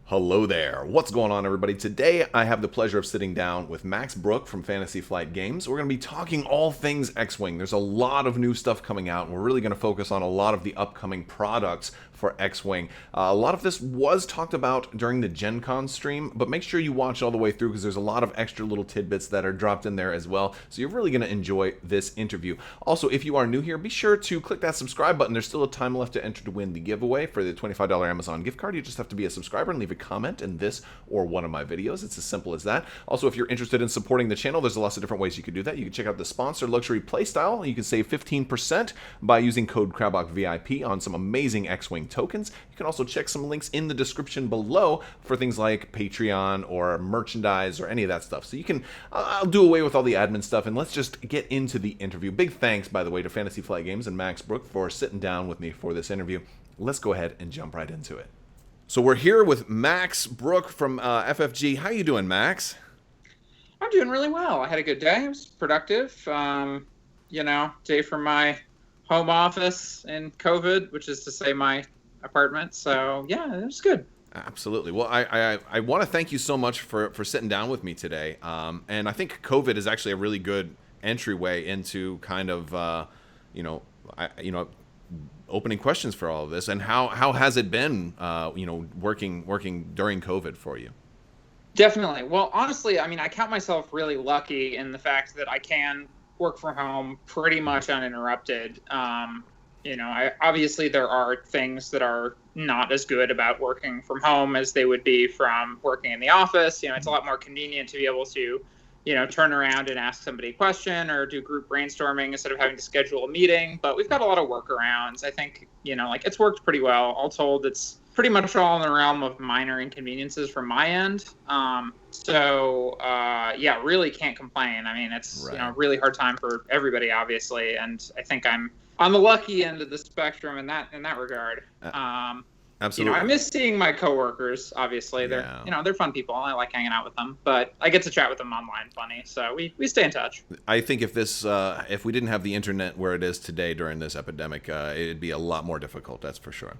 Hello there. What's going on, everybody? Today, I have the pleasure of sitting down with Max Brook from Fantasy Flight Games. We're going to be talking all things X-Wing. There's a lot of new stuff coming out, and we're really going to focus on a lot of the upcoming products for X-Wing. A lot of this was talked about during the Gen Con stream, but make sure you watch all the way through because there's a lot of extra little tidbits that are dropped in there as well. So you're really going to enjoy this interview. Also, if you are new here, be sure to click that subscribe button. There's still a time left to enter to win the giveaway for the $25 Amazon gift card. You just have to be a subscriber and leave a comment in this or one of my videos. It's as simple as that. Also, if you're interested in supporting the channel, there's lots of different ways you can do that. You can check out the sponsor Luxury Playstyle. You can save 15% by using code CrabBachVIP on some amazing X-Wing tokens. You can also check some links in the description below for things like Patreon or merchandise or any of that stuff. So you can, I'll do away with all the admin stuff and let's just get into the interview. Big thanks, by the way, to Fantasy Flight Games and Max Brook for sitting down with me for this interview. Let's go ahead and jump right into it. So we're here with Max Brook from FFG. How you doing, Max? I'm doing really well. I had a good day. It was productive. Day from my home office in COVID, which is to say my apartment. So yeah, it was good. Absolutely. Well, I want to thank you so much for sitting down with me today. And I think COVID is actually a really good entryway into kind of, opening questions for all of this. And how has it been, working during COVID for you? Definitely. Well, honestly, I mean, I count myself really lucky in the fact that I can work from home pretty much uninterrupted. Obviously there are things that are not as good about working from home as they would be from working in the office. It's a lot more convenient to be able to, turn around and ask somebody a question or do group brainstorming instead of having to schedule a meeting. But we've got a lot of workarounds. I think, it's worked pretty well. All told, it's pretty much all in the realm of minor inconveniences from my end. Really can't complain. I mean, it's, Right. a really hard time for everybody, obviously. And I think I'm on the lucky end of the spectrum in that regard. Absolutely. I miss seeing my coworkers. Obviously, they're they're fun people. I like hanging out with them, but I get to chat with them online, funny. So we stay in touch. I think if we didn't have the internet where it is today during this epidemic, it'd be a lot more difficult. That's for sure.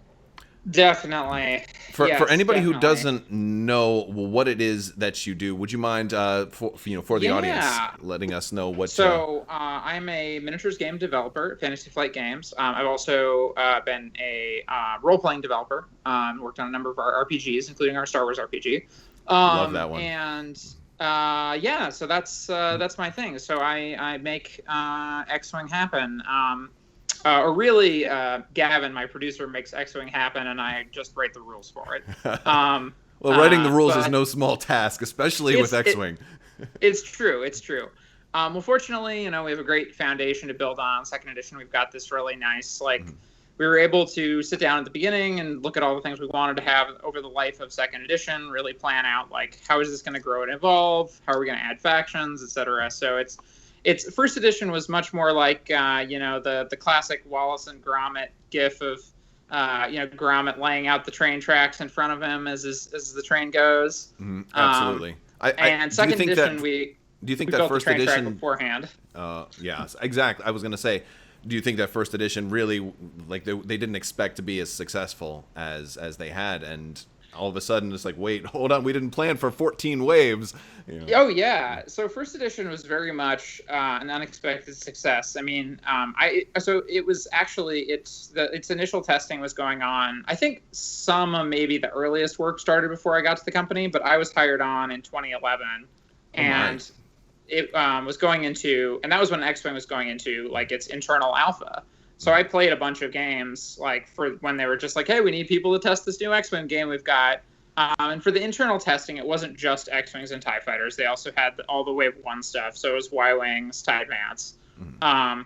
Definitely. For anybody who definitely. doesn't know what it is that you do, would you mind for the audience letting us know what? So I'm a miniatures game developer at Fantasy Flight Games. I've also been a role-playing developer. Worked on a number of our RPGs, including our Star Wars RPG. Love that one. And so that's my thing. So I make X-Wing happen. Gavin, my producer, makes X-Wing happen, and I just write the rules for it. Well, writing the rules is no small task, especially with X-Wing. It's true. Fortunately, we have a great foundation to build on. Second edition, we've got this really nice, we were able to sit down at the beginning and look at all the things we wanted to have over the life of second edition, really plan out, how is this going to grow and evolve? How are we going to add factions, etc. So it's first edition was much more like the classic Wallace and Gromit gif of Gromit laying out the train tracks in front of him as the train goes. Absolutely. And second edition, do you think we that built first the train edition track beforehand? Yes, exactly. I was going to say, do you think that first edition really they didn't expect to be as successful as they had, and all of a sudden it's wait, hold on, we didn't plan for 14 waves. Oh yeah. So first edition was very much an unexpected success. I mean, it was actually its initial testing was going on. I think maybe the earliest work started before I got to the company, but I was hired on in 2011, and it was going into, and that was when X-Wing was going into its internal alpha. So I played a bunch of games for when they were just hey, we need people to test this new X-Wing game we've got. And for the internal testing, it wasn't just X-Wings and TIE Fighters. They also had all the Wave 1 stuff. So it was Y-Wings, TIE Advance. Right.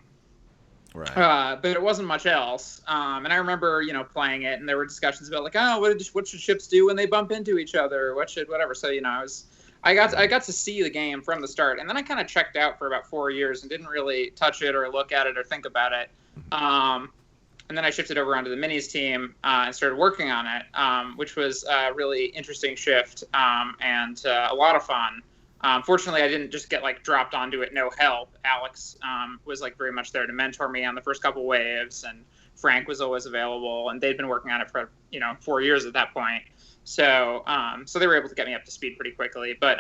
But it wasn't much else. And I remember, playing it, and there were discussions about what should ships do when they bump into each other? Whatever. So, I got to see the game from the start, and then I kind of checked out for about 4 years and didn't really touch it or look at it or think about it. And then I shifted over onto the minis team and started working on it, which was a really interesting shift and a lot of fun. Fortunately, I didn't just get dropped onto it, no help. Alex was very much there to mentor me on the first couple waves, and Frank was always available, and they'd been working on it for 4 years at that point. So they were able to get me up to speed pretty quickly. But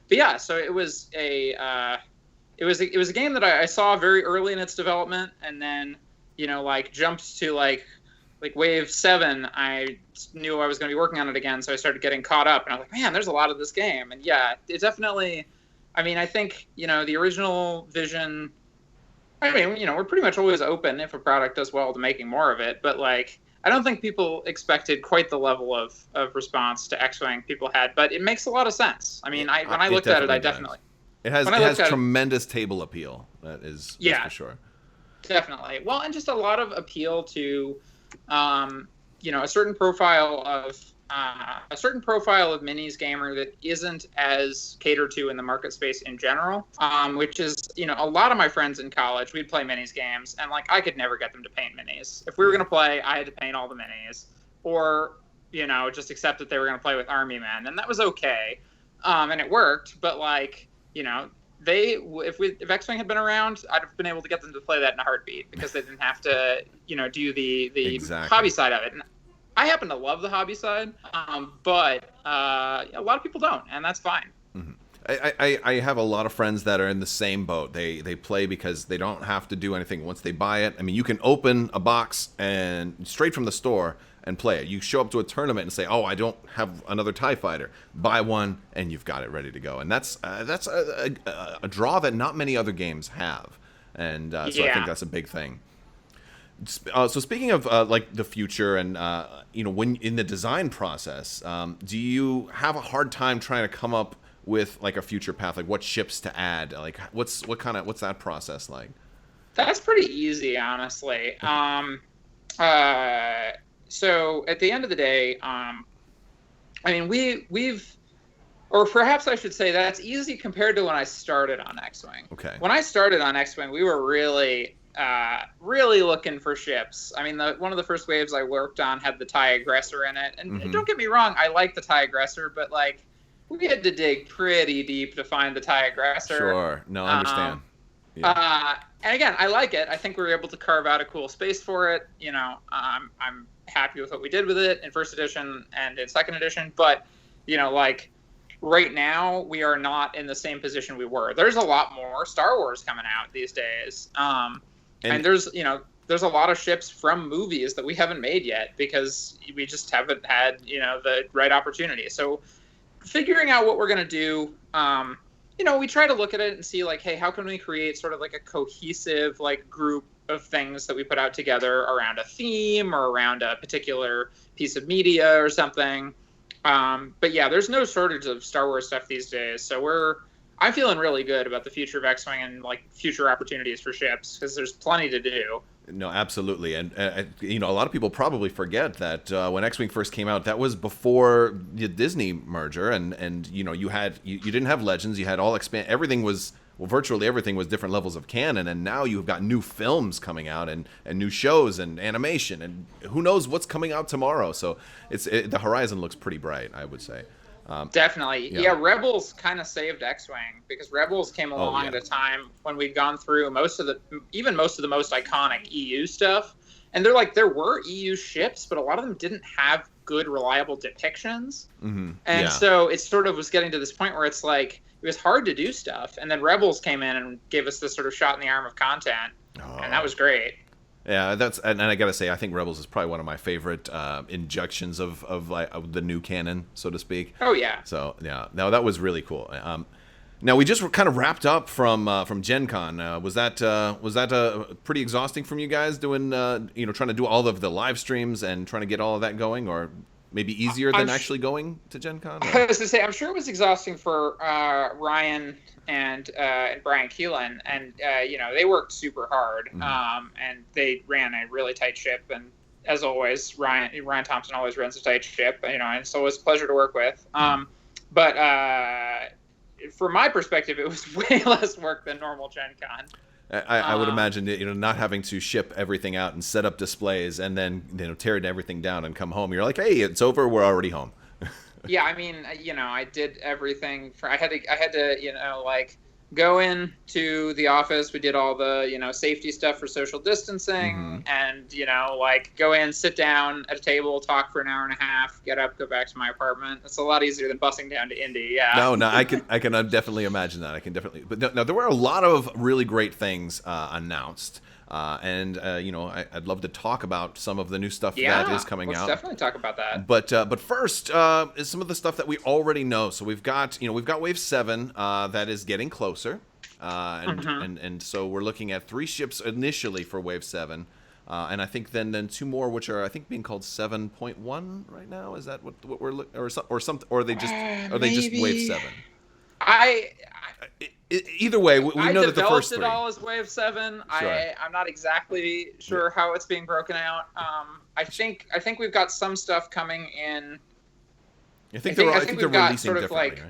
yeah, so it was a game that I saw very early in its development, and then like jumped to like wave 7. I knew I was going to be working on it again, so I started getting caught up, and I was like, man, there's a lot of this game. And yeah, it definitely, I mean, I think the original vision, I mean, we're pretty much always open if a product does well to making more of it, but like I don't think people expected quite the level of response to X-Wing people had, but it makes a lot of sense. I mean, when I looked at it, I definitely it has tremendous table appeal. That's for sure. Definitely. Well, and just a lot of appeal to, a certain profile of minis gamer that isn't as catered to in the market space in general. Which is, a lot of my friends in college, we'd play minis games, and like I could never get them to paint minis. If we were going to play, I had to paint all the minis, or just accept that they were going to play with army men, and that was okay, and it worked. But like, if X-Wing had been around, I'd have been able to get them to play that in a heartbeat, because they didn't have to, do the exactly. hobby side of it. And I happen to love the hobby side, but a lot of people don't, and that's fine. Mm-hmm. I have a lot of friends that are in the same boat. They play because they don't have to do anything once they buy it. I mean, you can open a box and straight from the store and play it. You show up to a tournament and say, "Oh, I don't have another TIE fighter." Buy one, and you've got it ready to go. And that's a draw that not many other games have. And so I think that's a big thing. So speaking of like the future and when in the design process, do you have a hard time trying to come up with like a future path, like what ships to add? Like what's that process like? That's pretty easy, honestly. So at the end of the day, I mean, or perhaps I should say that's easy compared to when I started on X-Wing. Okay. When I started on X-Wing, we were really looking for ships. I mean, one of the first waves I worked on had the TIE Aggressor in it. And don't get me wrong, I like the TIE Aggressor, but like we had to dig pretty deep to find the TIE Aggressor. Sure. No, I understand. And again, I like it. I think we were able to carve out a cool space for it. I'm happy with what we did with it in first edition and in second edition. But, like right now, we are not in the same position we were. There's a lot more Star Wars coming out these days. And there's a lot of ships from movies that we haven't made yet because we just haven't had, the right opportunity. So figuring out what we're going to do, we try to look at it and see like, hey, how can we create sort of like a cohesive like group of things that we put out together around a theme or around a particular piece of media or something. But yeah, there's no shortage of Star Wars stuff these days. So I'm feeling really good about the future of X-Wing and like future opportunities for ships because there's plenty to do. No, absolutely. And, a lot of people probably forget that when X-Wing first came out, that was before the Disney merger. And you didn't have Legends. You had all everything was, well, virtually everything was different levels of canon. And now you've got new films coming out and new shows and animation. And who knows what's coming out tomorrow. So the horizon looks pretty bright, I would say. Definitely. Yeah, Rebels kind of saved X-Wing because Rebels came along at a time when we'd gone through most of the most iconic EU stuff. And there were EU ships, but a lot of them didn't have good, reliable depictions. Mm-hmm. And so it sort of was getting to this point where it's like, it was hard to do stuff. And then Rebels came in and gave us this sort of shot in the arm of content. And that was great. Yeah, and I gotta say, I think Rebels is probably one of my favorite injections of the new canon, so to speak. Oh yeah. So yeah, no, that was really cool. Now we just kind of wrapped up from Gen Con. Was that pretty exhausting from you guys doing trying to do all of the live streams and trying to get all of that going, or maybe easier than actually going to Gen Con? I was to say, I'm sure it was exhausting for Ryan and Brian Keelan, and they worked super hard, and they ran a really tight ship. And as always, Ryan Thompson always runs a tight ship, and so it was a pleasure to work with. But from my perspective, it was way less work than normal Gen Con. I would imagine not having to ship everything out and set up displays and then tear everything down and come home. You're like, hey, it's over. We're already home. Yeah, I mean, I did everything. I had to go in to the office. We did all the, safety stuff for social distancing, and, like go in, sit down at a table, talk for an hour and a half, get up, go back to my apartment. It's a lot easier than busing down to Indy. Yeah. No, I can definitely imagine that. But no, there were a lot of really great things announced. I'd love to talk about some of the new stuff that is coming out. Let's definitely talk about that. But first is some of the stuff that we already know. So we've got Wave 7 that is getting closer, and so we're looking at 3 ships initially for Wave 7, and I think then 2 more, which are I think being called 7.1 right now. Is that what we're looking, or are they just Wave 7? Either way, we know that the first 3. I developed it all as Wave 7. Sure. I'm not exactly sure how it's being broken out. I think we've got some stuff coming in. I think they're releasing sort of differently,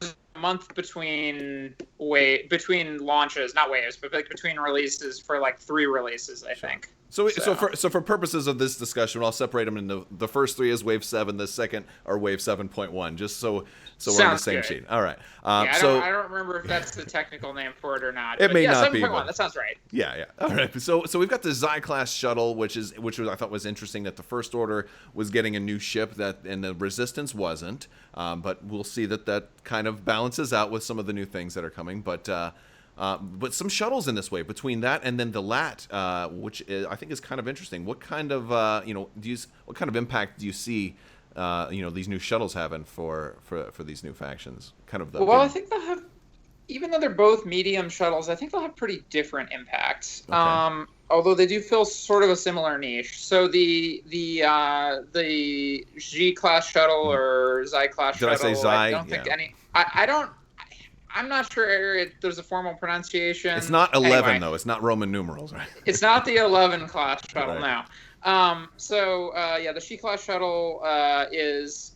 right? A month between launches, not waves, but like between releases for like 3 releases, I think. So for purposes of this discussion, I'll separate them into the first 3 is Wave 7, the second are Wave 7.1, just so we're on the same sheet. All right. I don't remember if that's the technical name for it or not. It may not be. 7.1. That sounds right. Yeah. All right. So we've got the Xi class shuttle, which I thought was interesting that the First Order was getting a new ship and the Resistance wasn't. But we'll see that kind of balances out with some of the new things that are coming. But some shuttles in this wave between that and then the LAT, which I think is kind of interesting. What kind of what kind of impact do you see these new shuttles having for these new factions? I think they'll have, even though they're both medium shuttles, I think they'll have pretty different impacts. Okay. Although they do fill sort of a similar niche. So the G class shuttle or Xi class shuttle. Did I say Xi? I don't think any. I don't. I'm not sure there's a formal pronunciation. It's not 11 though. It's not Roman numerals, right? It's not the 11 class shuttle, right. No. The She class shuttle is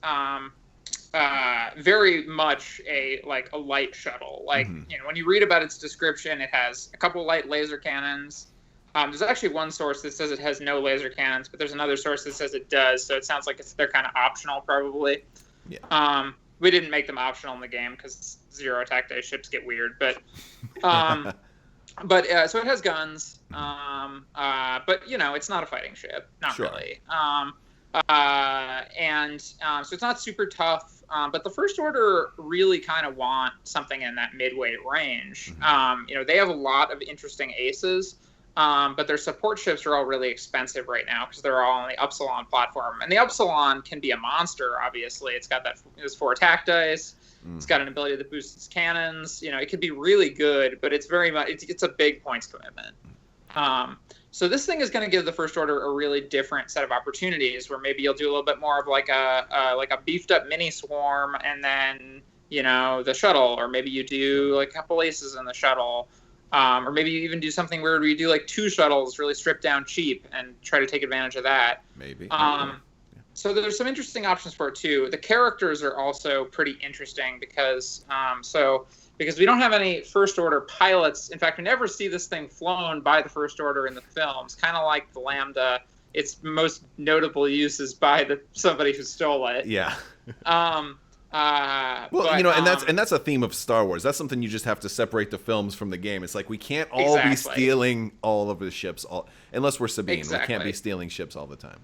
very much a light shuttle. When you read about its description, it has a couple light laser cannons. There's actually one source that says it has no laser cannons, but there's another source that says it does. So it sounds like they're kind of optional, probably. Yeah. We didn't make them optional in the game because Zero Attack Day ships get weird, but so it has guns, but it's not a fighting ship, not sure. Really. So it's not super tough, but the First Order really kind of want something in that mid-weight range. Mm-hmm. They have a lot of interesting aces. But their support ships are all really expensive right now because they're all on the Upsilon platform. And the Upsilon can be a monster, obviously. It's got there's 4 attack dice. It's got an ability that boosts its cannons. It could be really good, but it's very much it's a big points commitment. So this thing is going to give the First Order a really different set of opportunities where maybe you'll do a little bit more of like a beefed up mini swarm and then, the shuttle, or maybe you do like a couple aces in the shuttle. Or maybe you even do something weird where you do like 2 shuttles really stripped down cheap and try to take advantage of that. Maybe. So there's some interesting options for it too. The characters are also pretty interesting because we don't have any First Order pilots. In fact, we never see this thing flown by the First Order in the films. Kind of like the Lambda, its most notable use is by somebody who stole it. Yeah. And that's a theme of Star Wars. That's something you just have to separate the films from the game. It's like we can't all be stealing all of the ships, unless we're Sabine. Exactly. We can't be stealing ships all the time.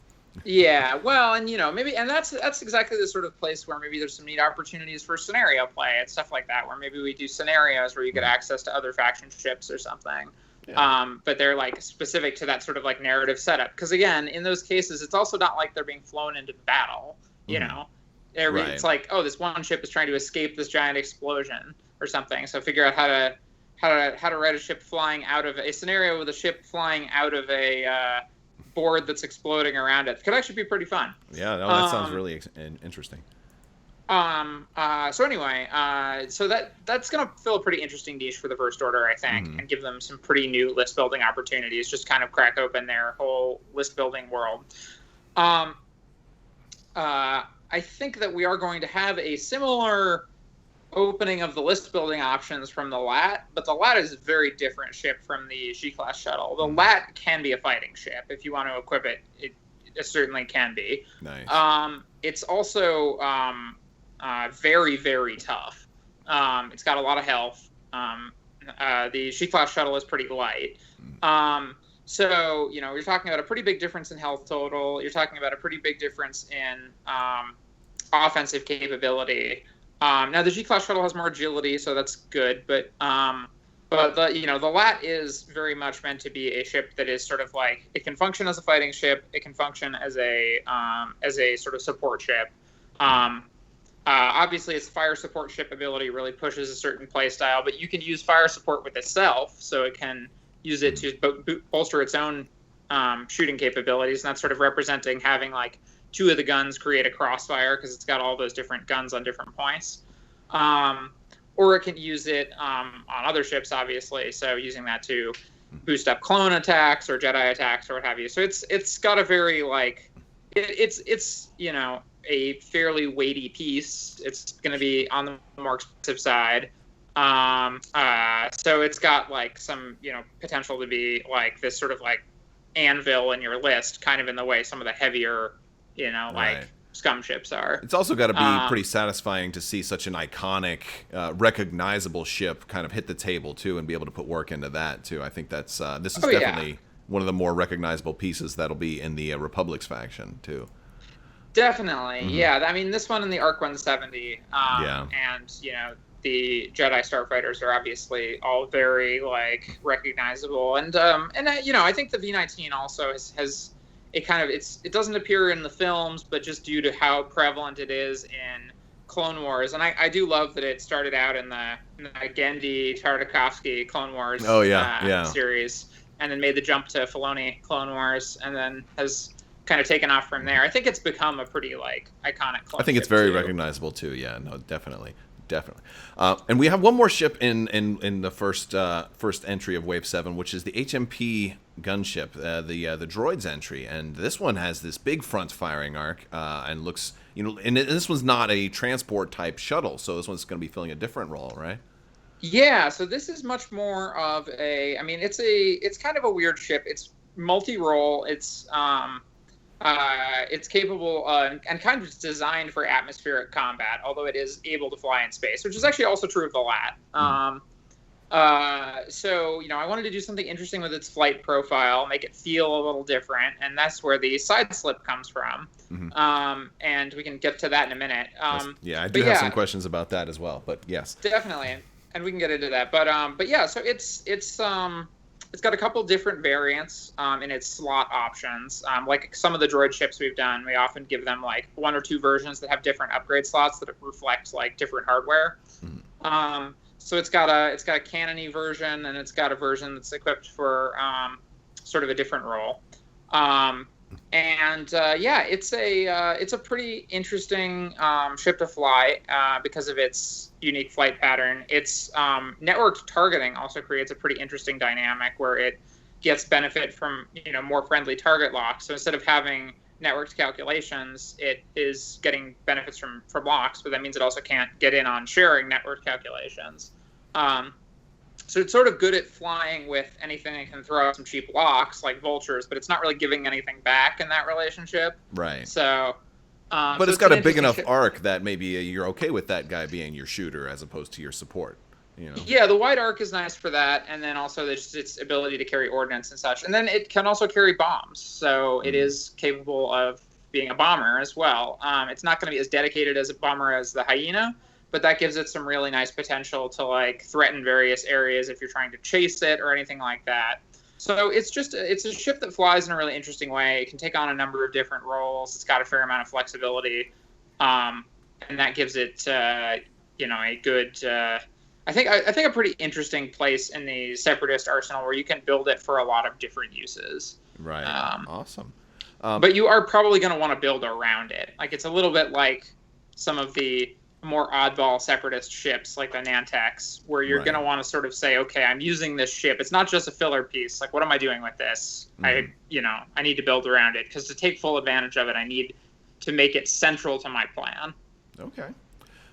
Yeah, well, and maybe, and that's exactly the sort of place where maybe there's some neat opportunities for scenario play and stuff like that, where maybe we do scenarios where you get access to other faction ships or something. Yeah. But they're like specific to that sort of like narrative setup. Because again, in those cases, it's also not like they're being flown into battle. Right. It's like, oh, this one ship is trying to escape this giant explosion or something. So figure out how to write a ship flying out of a scenario with a ship flying out of a board that's exploding around it. Could actually be pretty fun. Yeah, no, that sounds really interesting. So that's going to fill a pretty interesting niche for the First Order, I think, and give them some pretty new list building opportunities. Just kind of crack open their whole list building world. I think that we are going to have a similar opening of the list building options from the LAT, but the LAT is a very different ship from the G-class shuttle. The LAT can be a fighting ship. If you want to equip it, it certainly can be. Nice. It's also very, very tough. It's got a lot of health. The She-Class shuttle is pretty light. So, you're talking about a pretty big difference in health total. You're talking about a pretty big difference in offensive capability. Now, the G-Class shuttle has more agility, so that's good. But the LAT is very much meant to be a ship that is sort of like, it can function as a fighting ship. It can function as a sort of support ship. Obviously, its fire support ship ability really pushes a certain play style, but you can use fire support with itself, so it can use it to bolster its own shooting capabilities, and that's sort of representing having like two of the guns create a crossfire because it's got all those different guns on different points. Or it can use it on other ships, obviously, so using that to boost up clone attacks or Jedi attacks or what have you. So it's got a very like it's a fairly weighty piece. It's going to be on the more expensive side. So it's got like some, potential to be like this sort of like anvil in your list, kind of in the way some of the heavier, like scum ships are. It's also got to be pretty satisfying to see such an iconic, recognizable ship kind of hit the table too, and be able to put work into that too. I think that's this is definitely one of the more recognizable pieces that'll be in the Republic's faction too. Definitely, yeah. I mean, this one in the ARC 170, and the Jedi starfighters are obviously all very like recognizable, and I think the V19 also has it kind of it doesn't appear in the films, but just due to how prevalent it is in Clone Wars, and I do love that it started out in the Genndy Tartakovsky Clone Wars series, and then made the jump to Filoni Clone Wars, and then has kind of taken off from there. I think it's become a pretty like iconic clone. I think it's very recognizable too. Yeah, no, definitely. And we have one more ship in the first entry of Wave 7, which is the HMP gunship, the droids entry, and this one has this big front firing arc and looks, and this one's not a transport type shuttle, so this one's going to be filling a different role, right? Yeah, so this is much more of it's kind of a weird ship. It's multi-role. It's capable and kind of designed for atmospheric combat, although it is able to fly in space, which is actually also true of the LAT. So, I wanted to do something interesting with its flight profile, make it feel a little different, and that's where the side slip comes from. And we can get to that in a minute. I do have some questions about that as well, but yes. Definitely, and we can get into that. But yeah, so it's got a couple different variants in its slot options. Like some of the droid ships we've done, we often give them like one or two versions that have different upgrade slots that reflect like different hardware. So it's got a cannon-y version, and it's got a version that's equipped for sort of a different role. It's a pretty interesting ship to fly because of its unique flight pattern. Its networked targeting also creates a pretty interesting dynamic where it gets benefit from more friendly target locks. So instead of having networked calculations, it is getting benefits from locks, but that means it also can't get in on sharing networked calculations. So it's sort of good at flying with anything that can throw out some cheap locks like vultures, but it's not really giving anything back in that relationship. Right. So, but it's got a big enough arc that maybe you're okay with that guy being your shooter as opposed to your support. Yeah, the wide arc is nice for that, and then also its ability to carry ordnance and such, and then it can also carry bombs, so it is capable of being a bomber as well. It's not going to be as dedicated as a bomber as the Hyena, but that gives it some really nice potential to like threaten various areas if you're trying to chase it or anything like that. So it's a ship that flies in a really interesting way. It can take on a number of different roles. It's got a fair amount of flexibility, and that gives it a good I think a pretty interesting place in the Separatist arsenal where you can build it for a lot of different uses. Right. Awesome. But you are probably going to want to build around it. Like it's a little bit like some of the more oddball Separatist ships like the Nantex, where you're going to want to sort of say, okay, I'm using this ship. It's not just a filler piece. Like, what am I doing with this? I need to build around it because to take full advantage of it, I need to make it central to my plan. Okay.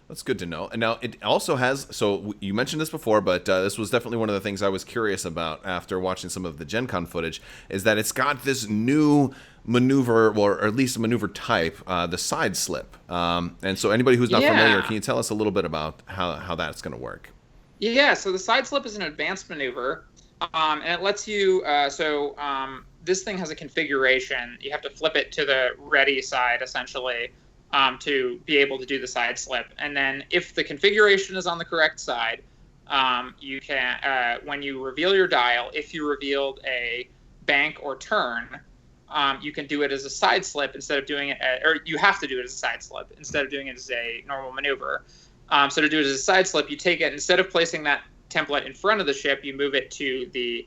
That's good to know. And now it also has, so you mentioned this before, but this was definitely one of the things I was curious about after watching some of the Gen Con footage, is that it's got this new maneuver, or at least a maneuver type, the side slip. And so anybody who's not familiar, can you tell us a little bit about how that's going to work? Yeah, so the side slip is an advanced maneuver, and it lets you. This thing has a configuration. You have to flip it to the ready side essentially to be able to do the side slip. And then if the configuration is on the correct side, you can when you reveal your dial, if you revealed a bank or turn, you can do it as a side slip instead of doing it, or you have to do it as a side slip instead of doing it as a normal maneuver. So to do it as a side slip, you take it, instead of placing that template in front of the ship, you move it to the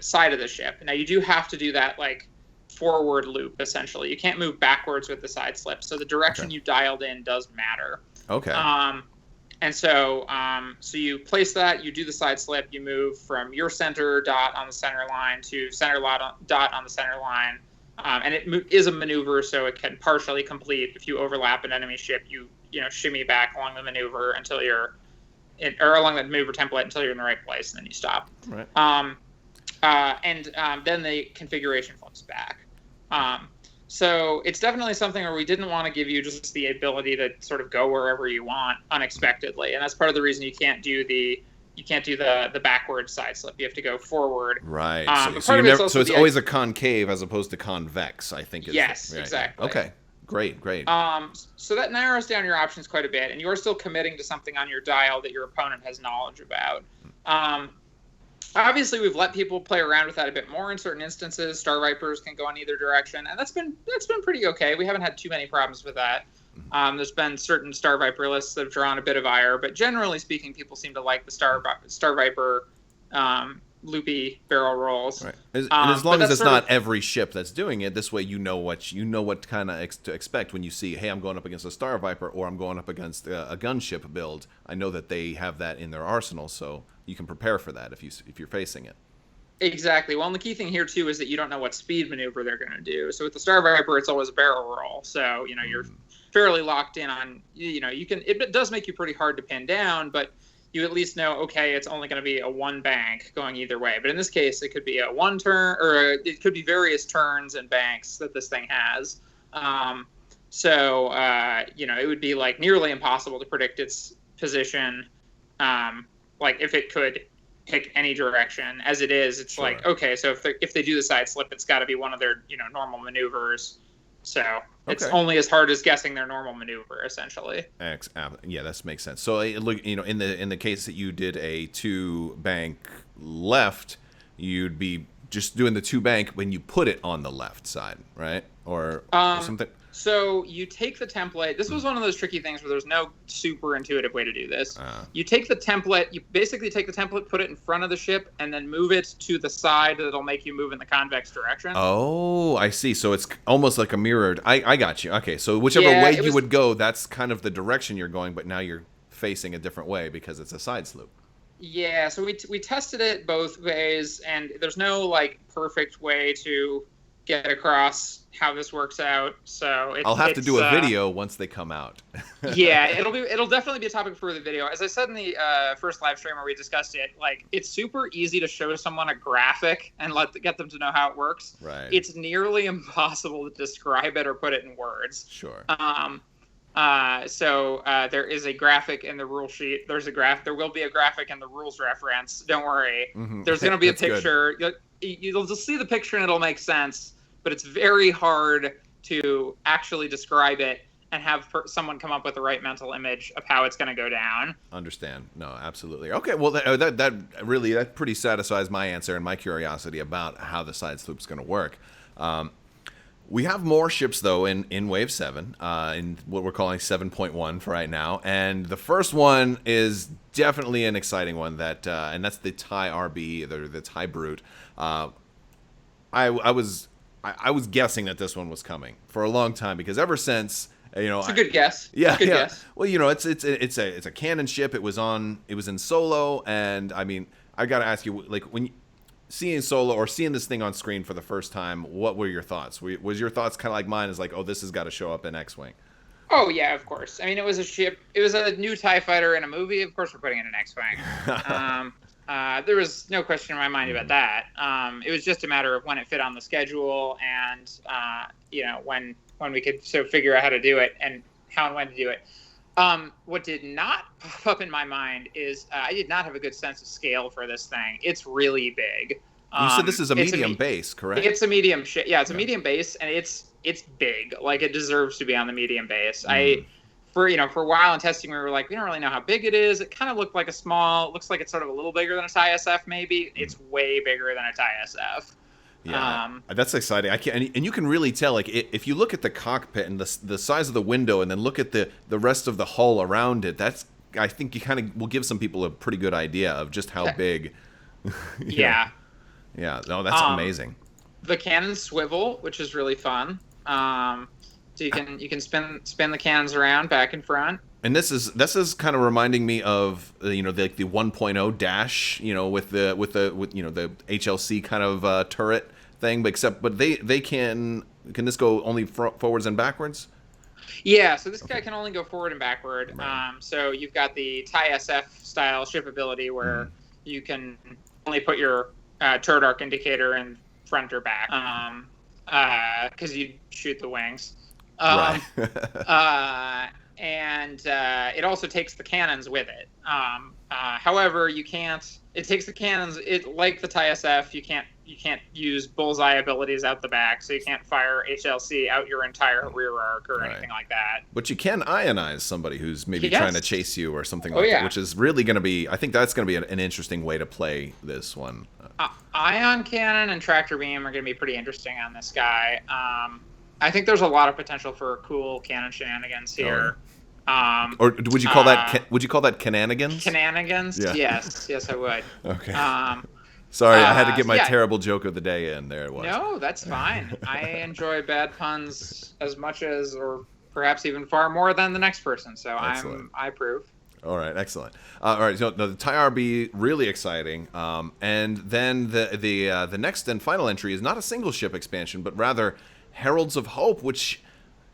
side of the ship. Now you do have to do that like forward loop essentially. You can't move backwards with the side slip. So the direction you dialed in does matter. Okay. And so you place that, you do the side slip, you move from your center dot on the center line to center dot on the center line. And it is a maneuver, so it can partially complete. If you overlap an enemy ship, you shimmy back along the maneuver until you're or along the maneuver template until you're in the right place, and then you stop. Right. Then the configuration flips back. So it's definitely something where we didn't want to give you just the ability to sort of go wherever you want unexpectedly, and that's part of the reason you can't do the backward side slip. You have to go forward. Right. So it's always a concave as opposed to convex, I think. Yes, right. Exactly. Okay. Great. So that narrows down your options quite a bit, and you are still committing to something on your dial that your opponent has knowledge about. Obviously, we've let people play around with that a bit more in certain instances. Star Vipers can go in either direction, and that's been pretty okay. We haven't had too many problems with that. There's been certain Star Viper lists that have drawn a bit of ire, but generally speaking, people seem to like the Star Viper loopy barrel rolls. Right. And as long as it's not every ship that's doing it, this way you know what kind of to expect when you see, hey, I'm going up against a Star Viper or I'm going up against a gunship build. I know that they have that in their arsenal, so you can prepare for that if you're facing it. Exactly. Well, and the key thing here too is that you don't know what speed maneuver they're going to do. So with the Star Viper, it's always a barrel roll. So you're fairly locked in on. You can. It does make you pretty hard to pin down, but you at least know, okay, it's only going to be a one bank going either way. But in this case, it could be a one turn, or it could be various turns and banks that this thing has. It would be like nearly impossible to predict its position. Like if it could pick any direction. As it is, it's like, okay, so if they do the side slip, it's got to be one of their normal maneuvers. So it's only as hard as guessing their normal maneuver, essentially. Yeah, that makes sense. So look, in the case that you did a 2-bank left, you'd be just doing the 2-bank when you put it on the left side, right? Or something. So you take the template. This was one of those tricky things where there's no super intuitive way to do this. You take the template. You basically take the template, put it in front of the ship, and then move it to the side that'll make you move in the convex direction. Oh, I see. So it's almost like a mirrored. I got you. Okay, so whichever way you would go, that's kind of the direction you're going, but now you're facing a different way because it's a side slope. Yeah, so we tested it both ways, and there's no like perfect way to get across how this works out. So I'll have to do a video once they come out. Yeah, it'll definitely be a topic for the video. As I said in the first live stream where we discussed it, like it's super easy to show someone a graphic and get them to know how it works. Right. It's nearly impossible to describe it or put it in words. Sure. There is a graphic in the rule sheet. There will be a graphic in the rules reference. Don't worry. Mm-hmm. There's going to be a picture. You'll just see the picture and it'll make sense. But it's very hard to actually describe it and have someone come up with the right mental image of how it's going to go down. Understand. No, absolutely. Okay, well, that pretty satisfies my answer and my curiosity about how the side sloop's going to work. We have more ships, though, in Wave 7, in what we're calling 7.1 for right now. And the first one is definitely an exciting one, and that's the TIE RB, the TIE Brute. I was guessing that this one was coming for a long time because ever since it's a good guess. Yeah, guess. Well, it's a cannon ship. It was in Solo, and I mean, I gotta ask you, like when seeing Solo or seeing this thing on screen for the first time, what were your thoughts? Was your thoughts kind of like mine? Is like, oh, this has got to show up in X-wing? Oh yeah, of course. I mean, it was a ship. It was a new TIE fighter in a movie. Of course, we're putting it in X-wing. There was no question in my mind about that. It was just a matter of when it fit on the schedule and, when we could figure out how to do it and how and when to do it. What did not pop up in my mind is I did not have a good sense of scale for this thing. It's really big. You said this is a It's medium base, correct? It's a medium yeah, it's a medium base, and it's big. Like, it deserves to be on the medium base. For a while in testing, we were like, we don't really know how big it is. It kind of looked like looks like it's sort of a little bigger than a TIE SF maybe. It's way bigger than a TIE SF. Yeah, that's exciting. And you can really tell, like, if you look at the cockpit and the size of the window, and then look at the rest of the hull around it. I think you kind of will give some people a pretty good idea of just how big. Yeah. Yeah. No, that's amazing. The cannons swivel, which is really fun. So you can spin the cannons around back and front. And this is kind of reminding me of the 1.0 dash, with the HLC kind of turret thing, but they can this go only forwards and backwards? Yeah, so this guy can only go forward and backward. Right. So you've got the TIE SF style ship ability where you can only put your turret arc indicator in front or back, because you shoot the wings. Right. And it also takes the cannons with it. However, you can't. It takes the cannons. Like the TIE SF, you can't use bullseye abilities out the back, so you can't fire HLC out your entire rear arc or anything like that. But you can ionize somebody who's maybe trying to chase you or something like that, which is really going to be. I think that's going to be an interesting way to play this one. Ion cannon and tractor beam are going to be pretty interesting on this guy. I think there's a lot of potential for cool cannon shenanigans here. Or would you call that? Would you call that cananigans? Cananigans? Yeah. Yes, I would. Okay. Sorry, I had to get my terrible joke of the day in. There it was. No, that's fine. I enjoy bad puns as much as, or perhaps even far more than the next person. So I approve. All right, excellent. All right, so the TIE RB, really exciting. And then the next and final entry is not a single ship expansion, but rather Heralds of Hope, which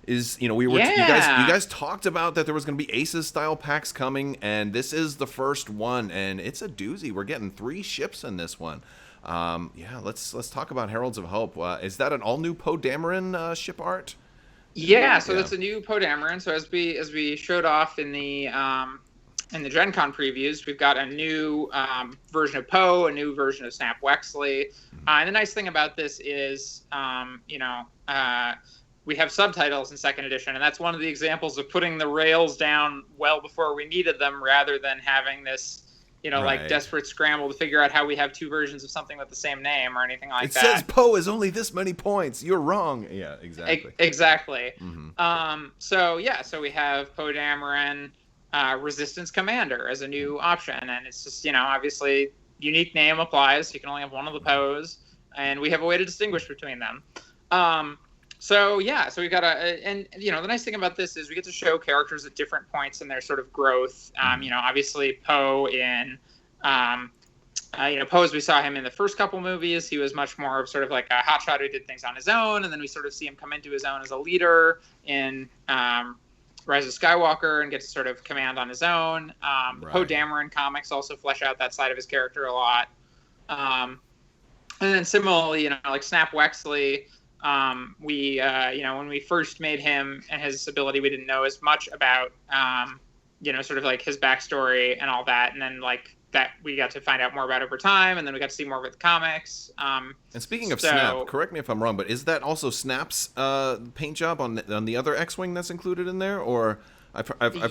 is, you guys talked about that there was going to be Aces style packs coming, and this is the first one, and it's a doozy. We're getting 3 ships in this one. Let's talk about Heralds of Hope. Is that an all new Poe Dameron ship art? Yeah, so that's a new Poe Dameron. So as we showed off in the Gen Con previews, we've got a new version of Poe, a new version of Snap Wexley. And the nice thing about this is, we have subtitles in second edition, and that's one of the examples of putting the rails down well before we needed them, rather than having this, like desperate scramble to figure out how we have 2 versions of something with the same name or anything like that. It says Poe is only this many points. You're wrong. Yeah, exactly. Exactly. So we have Poe Dameron, Resistance Commander as a new option, and it's just, obviously unique name applies. You can only have one of the Poes, and we have a way to distinguish between them. So we've got and the nice thing about this is we get to show characters at different points in their sort of growth. Obviously Poe in, Poe, as we saw him in the first couple movies, he was much more of sort of like a hotshot who did things on his own, and then we sort of see him come into his own as a leader in Rise of Skywalker and get to sort of command on his own. Poe Dameron comics also flesh out that side of his character a lot. And then similarly, like Snap Wexley. When we first made him and his ability, we didn't know as much about, sort of like his backstory and all that. And then like that we got to find out more about over time, and then we got to see more of the comics. And speaking of Snap, correct me if I'm wrong, but is that also Snap's paint job on the other X-Wing that's included in there, or?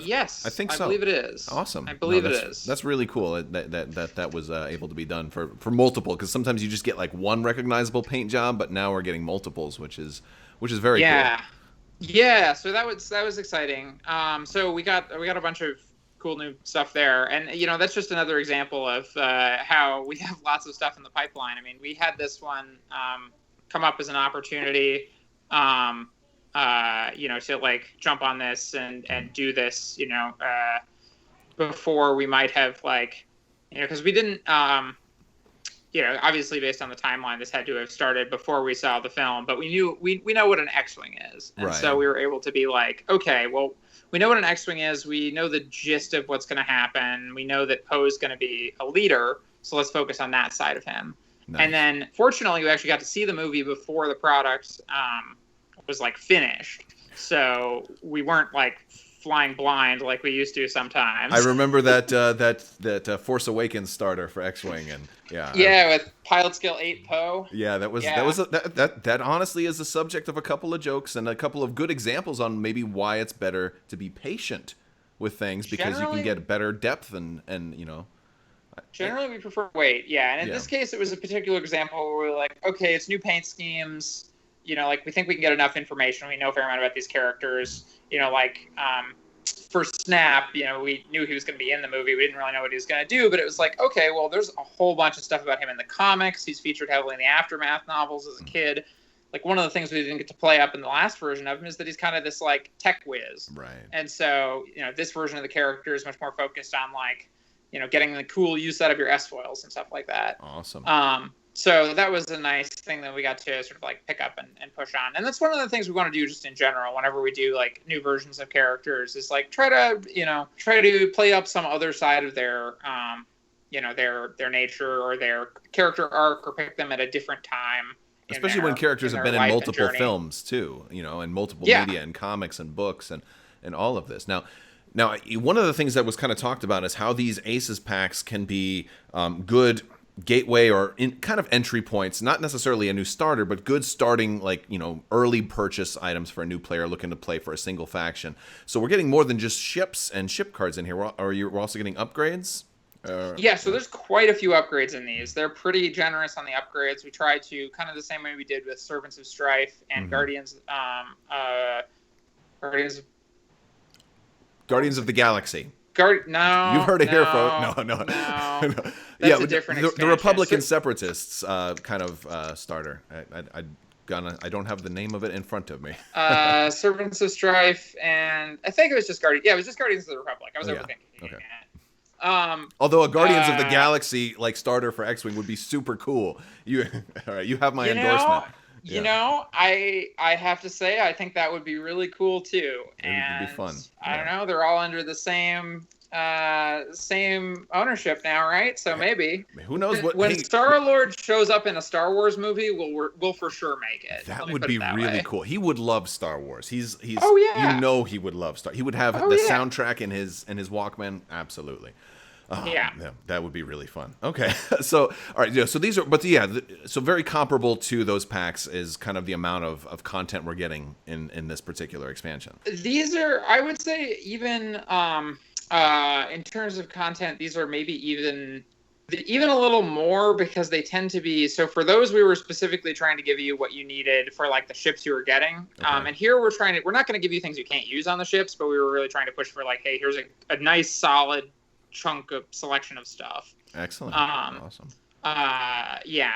Yes, I think so. I believe it is. Awesome. I believe it is. That's really cool that was able to be done for multiple, because sometimes you just get like one recognizable paint job, but now we're getting multiples, which is very cool. Yeah. So that was exciting. So we got a bunch of cool new stuff there, and that's just another example of how we have lots of stuff in the pipeline. I mean, we had this one come up as an opportunity. To like jump on this and do this, before we might have because we didn't, obviously based on the timeline, this had to have started before we saw the film, but we know what an X-Wing is. And so we were able to be like, okay, well, we know what an X-Wing is. We know the gist of what's going to happen. We know that Poe's going to be a leader. So let's focus on that side of him. Nice. And then fortunately we actually got to see the movie before the product, was like finished, so we weren't like flying blind like we used to sometimes. I remember that Force Awakens starter for X-wing, and yeah, with pilot skill 8 Poe. Yeah, that honestly is the subject of a couple of jokes and a couple of good examples on maybe why it's better to be patient with things, because you can get better depth and Generally, we prefer wait. Yeah, and in this case, it was a particular example where we're like, okay, it's new paint schemes. Like we think we can get enough information. We know a fair amount about these characters. For Snap, we knew he was going to be in the movie. We didn't really know what he was going to do, but it was like, okay, well, there's a whole bunch of stuff about him in the comics. He's featured heavily in the Aftermath novels as a kid. Like, one of the things we didn't get to play up in the last version of him is that he's kind of this, like, tech whiz. Right. And so, this version of the character is much more focused on, like, getting the cool use out of your S-foils and stuff like that. Awesome. So that was a nice thing that we got to sort of like pick up and push on. And that's one of the things we want to do just in general whenever we do like new versions of characters is like try to play up some other side of their their nature or their character arc, or pick them at a different time. Especially when characters have been in multiple films too, and multiple media and comics and books and all of this. Now, one of the things that was kind of talked about is how these Aces packs can be good gateway or kind of entry points, not necessarily a new starter, but good starting, like, early purchase items for a new player looking to play for a single faction. So we're getting more than just ships and ship cards in here. We're also getting upgrades? So there's quite a few upgrades in these. They're pretty generous on the upgrades. We try to, kind of the same way we did with Servants of Strife and Guardians of the Galaxy. No, you've heard it here, folks. No. That's a different expansion. The Republican Separatists kind of starter. I don't have the name of it in front of me. Servants of Strife, and I think it was just Guardians. Yeah, it was just Guardians of the Republic. I was overthinking. Okay. Although a Guardians of the Galaxy like starter for X-wing would be super cool. All right, you have my endorsement. I have to say, I think that would be really cool too. It would be fun. I don't know, they're all under the same ownership now, right? So maybe. Who knows what? When Star-Lord shows up in a Star Wars movie, we'll for sure make it. That would be really cool. He would love Star Wars. He's. Oh yeah. He would love Star. He would have the soundtrack in his Walkman. Absolutely. That would be really fun. Okay, so all right, so these are, so very comparable to those packs is kind of the amount of content we're getting in this particular expansion. These are, I would say, even in terms of content, these are maybe even a little more, because they tend to be, so for those we were specifically trying to give you what you needed for like the ships you were getting. And here we're not going to give you things you can't use on the ships, but we were really trying to push for like, hey, here's a nice solid chunk of selection of stuff. Excellent. Awesome.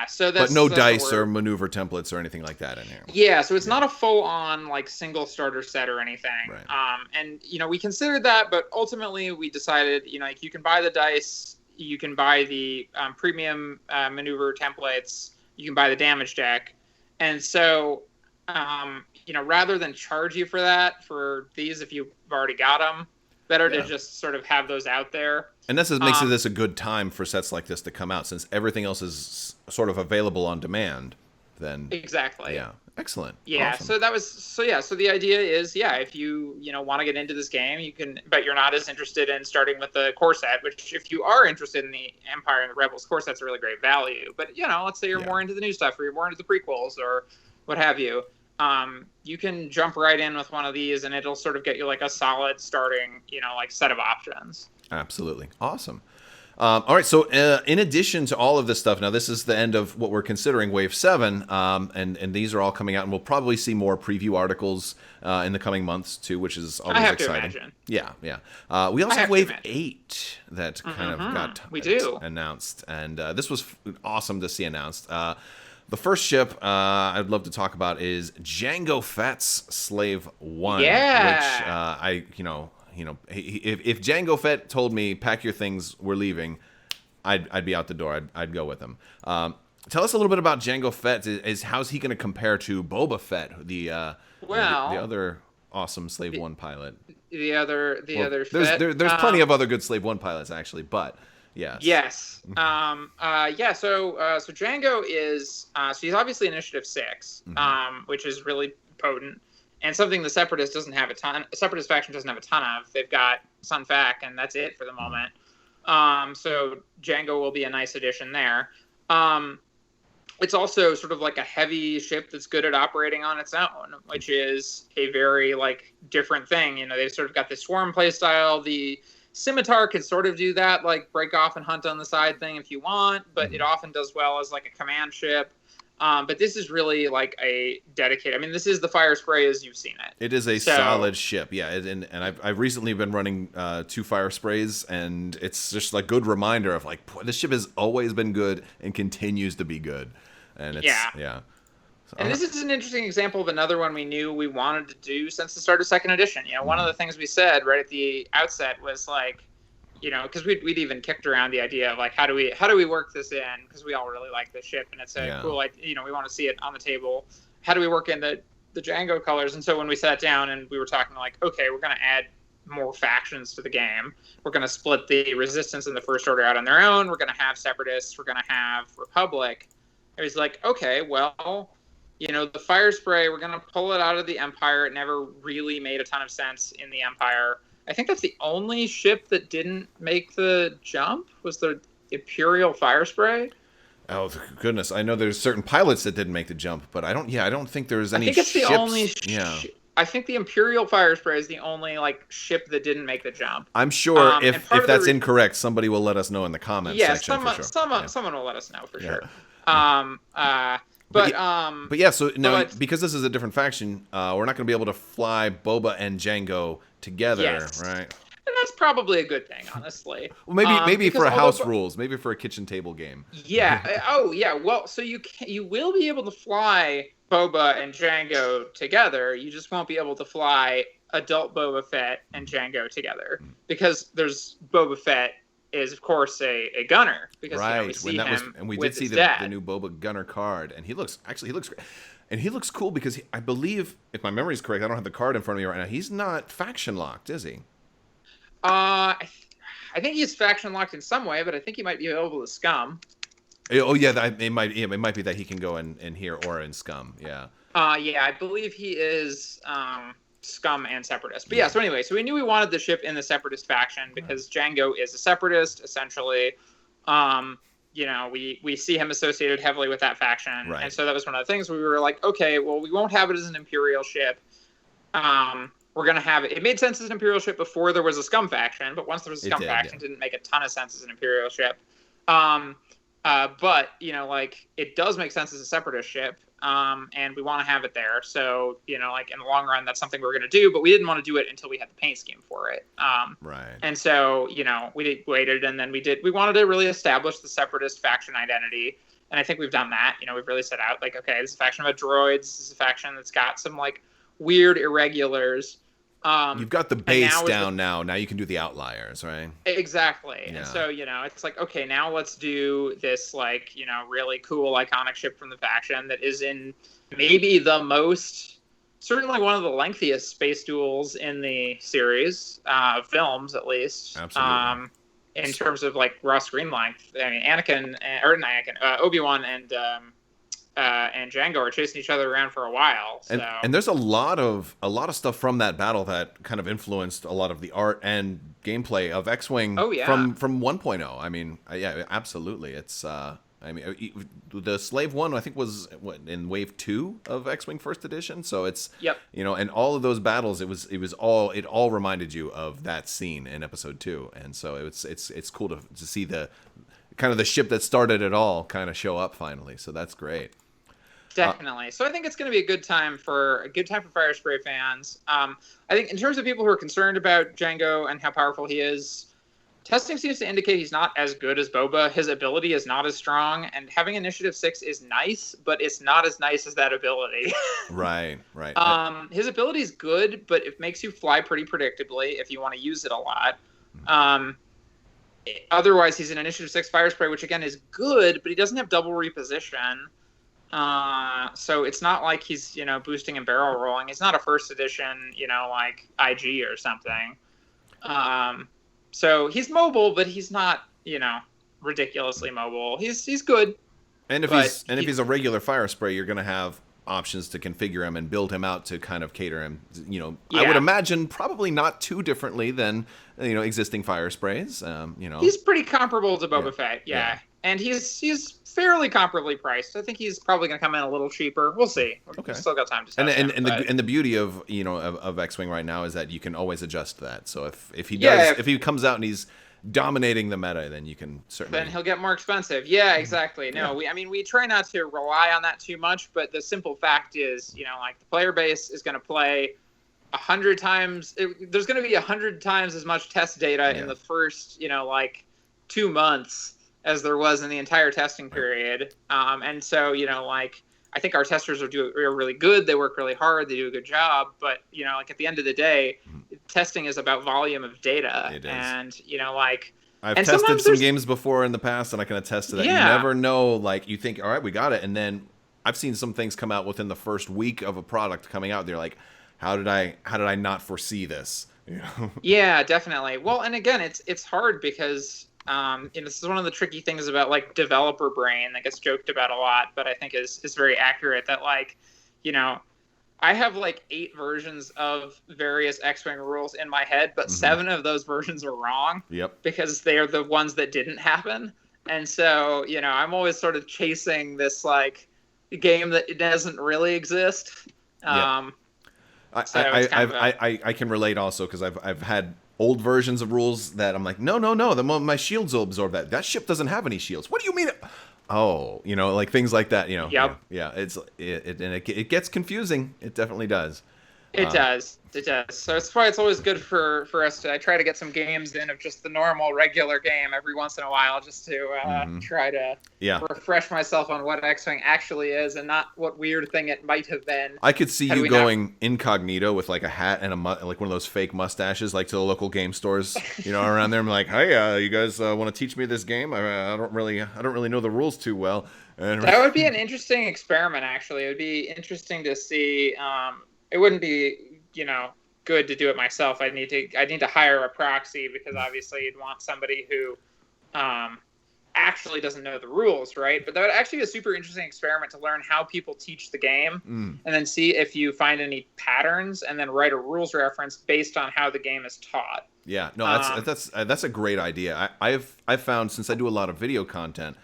So that's, but no dice or maneuver templates or anything like that in here. Yeah, so it's not a full-on like single starter set or anything. Right. And we considered that, but ultimately we decided, like, you can buy the dice, you can buy the premium maneuver templates, you can buy the damage deck, and so rather than charge you for that for these if you've already got them, better to just sort of have those out there. And this makes this a good time for sets like this to come out, since everything else is sort of available on demand. Then exactly. Yeah. Excellent. Yeah. Awesome. So the idea is, if you want to get into this game, you can, but you're not as interested in starting with the core set. Which, if you are interested in the Empire and the Rebels, core set's a really great value. But let's say you're more into the new stuff, or you're more into the prequels, or what have you. You can jump right in with one of these, and it'll sort of get you like a solid starting, like set of options. Absolutely. Awesome. All right. So in addition to all of this stuff, now this is the end of what we're considering Wave 7, and these are all coming out, and we'll probably see more preview articles in the coming months too, which is always exciting. To imagine. Yeah. We also have Wave 8 that kind of got announced, and this was awesome to see announced. The first ship I'd love to talk about is Jango Fett's Slave 1. Yeah. Which if Jango Fett told me, pack your things, we're leaving, I'd be out the door. I'd go with him. Tell us a little bit about Jango Fett. How's he going to compare to Boba Fett, the other awesome Slave 1 pilot? The other Fett. There's plenty of other good Slave 1 pilots, actually, but... Yes. Yes. So Jango is so he's obviously Initiative 6, which is really potent, and something the Separatist faction doesn't have a ton of. They've got Sun Fac, and that's it for the moment. So Django will be a nice addition there. It's also sort of like a heavy ship that's good at operating on its own, which is a very like different thing. You know, they've sort of got the swarm playstyle. The Scimitar can sort of do that, like break off and hunt on the side thing if you want, but it often does well as like a command ship. But this is really like a dedicated. I mean, this is the Fire Spray as you've seen it. It is a solid ship, yeah. And I've recently been running 2 Fire Sprays, and it's just a good reminder of like, boy, this ship has always been good and continues to be good. And it's yeah. So, and this is an interesting example of another one we knew we wanted to do since the start of second edition. You know, one of the things we said right at the outset was like, you know, because we'd even kicked around the idea of like how do we work this in, because we all really like this ship and it's a cool, like, you know, we want to see it on the table. How do we work in the Django colors? And so when we sat down and we were talking like, okay, we're going to add more factions to the game. We're going to split the Resistance and the First Order out on their own. We're going to have Separatists. We're going to have Republic. It was like, okay, well, you know, the Fire Spray, we're going to pull it out of the Empire. It never really made a ton of sense in the Empire. I think that's the only ship that didn't make the jump was the Imperial Fire Spray. Oh goodness! I know there's certain pilots that didn't make the jump, but I don't think there's any. I think it's ships. The only. I think the Imperial Fire Spray is the only like ship that didn't make the jump. I'm sure if that's incorrect, somebody will let us know in the comments section. For sure. Someone will let us know for sure. But yeah, so now because this is a different faction, we're not going to be able to fly Boba and Django together, right? And that's probably a good thing, honestly. Well, maybe for house rules, maybe for a kitchen table game. Yeah. Oh, yeah. Well, so you will be able to fly Boba and Django together. You just won't be able to fly adult Boba Fett and Django together because there's Boba Fett is of course a gunner because right. You know, we see him and we with did see the new Boba gunner card, and he looks great. And he looks cool because I believe, if my memory is correct, I don't have the card in front of me right now. He's not faction locked, is he? I think he's faction locked in some way, but I think he might be available to Scum. Oh yeah, it might be that he can go in here or in Scum. Yeah. Yeah, I believe he is Scum and Separatist. But yeah, so anyway, so we knew we wanted the ship in the Separatist faction because Django is a Separatist essentially. You know, we see him associated heavily with that faction. Right. And so that was one of the things we were like, okay, well, we won't have it as an Imperial ship. We're going to have it. It made sense as an Imperial ship before there was a Scum faction, but once there was a Scum faction, it didn't make a ton of sense as an Imperial ship. But, you know, like, it does make sense as a Separatist ship, and we want to have it there. So, you know, like, in the long run, that's something we're going to do, but we didn't want to do it until we had the paint scheme for it. Right. And so, you know, we waited, and then we wanted to really establish the Separatist faction identity, and I think we've done that. You know, we've really set out, like, okay, this is a faction of droids, this is a faction that's got some, like, weird irregulars. You've got the base down now. Now you can do the outliers, right? Exactly. Yeah. And so, you know, it's like, okay, now let's do this, like, you know, really cool, iconic ship from the faction that is in maybe certainly one of the lengthiest space duels in the series, films at least. Absolutely. In terms of, like, raw screen length. I mean, Obi-Wan and Django are chasing each other around for a while. So. And there's a lot of stuff from that battle that kind of influenced a lot of the art and gameplay of X-Wing from 1.0. I mean, yeah, absolutely. It's I mean, the Slave One I think was in Wave 2 of X-Wing First Edition. So it's you know, and all of those battles, it all reminded you of that scene in Episode 2, and so it's cool to see the kind of the ship that started it all kind of show up finally. So that's great. Definitely. So I think it's going to be a good time for Fire Spray fans. I think in terms of people who are concerned about Django and how powerful he is, testing seems to indicate he's not as good as Boba. His ability is not as strong, and having Initiative 6 is nice, but it's not as nice as that ability. Right. His ability is good, but it makes you fly pretty predictably if you want to use it a lot. Otherwise, he's an Initiative 6 Fire Spray, which again is good, but he doesn't have double reposition. So it's not like he's, you know, boosting and barrel rolling. He's not a first edition, you know, like IG or something. So he's mobile, but he's not, you know, ridiculously mobile. He's good. And if he's a regular Fire Spray, you're going to have options to configure him and build him out to kind of cater him. I would Yeah. imagine probably not too differently than existing fire sprays. He's pretty comparable to Boba Yeah. Fett, yeah. Yeah. And he's fairly comparably priced. I think he's probably going to come in a little cheaper. We'll see. Okay. We've still got time to And test and, him, and but- the and the beauty of of X-wing right now is that you can always adjust that. So if he Yeah, does if he comes out and he's dominating the meta, then you can certainly. then he'll get more expensive. Yeah, exactly. No, Yeah. we try not to rely on that too much, but the simple fact is, like the player base is going to play 100 times. There's going to be 100 times as much test data Yeah. in the first, 2 months as there was in the entire testing period. And so, I think our testers are really good. They work really hard. They do a good job. But, at the end of the day, testing is about volume of data. It is. And, I've and tested sometimes some there's- games before in the past, and I can attest to that. Yeah. You never know. Like you think, all right, we got it, and then I've seen some things come out within the first week of a product coming out. They're like, how did I not foresee this? Yeah, definitely. Well, and again, it's hard because this is one of the tricky things about like developer brain that gets joked about a lot, but I think is very accurate. That I have like 8 versions of various X-Wing rules in my head, but 7 of those versions are wrong. Yep. Because they are the ones that didn't happen, and so I'm always sort of chasing this like game that doesn't really exist. Yep. So it's kind of I can relate also because I've had old versions of rules that I'm like, no, my shields will absorb that. That ship doesn't have any shields. What do you mean? Oh, like things like that. Yep. Yeah. It gets confusing. It definitely does. It does. So that's why it's always good for us to. I try to get some games in of just the normal regular game every once in a while, just to try to refresh myself on what X-Wing actually is, and not what weird thing it might have been. I could see Had you we going incognito with like a hat and like one of those fake mustaches, like to the local game stores, around there. I'm like, hey, you guys want to teach me this game? I don't really know the rules too well. And That would be an interesting experiment. Actually, it would be interesting to see. It wouldn't be, good to do it myself. I'd need to hire a proxy because obviously you'd want somebody who actually doesn't know the rules, right? But that would actually be a super interesting experiment to learn how people teach the game, and then see if you find any patterns, and then write a rules reference based on how the game is taught. Yeah, no, that's a great idea. I've found, since I do a lot of video content,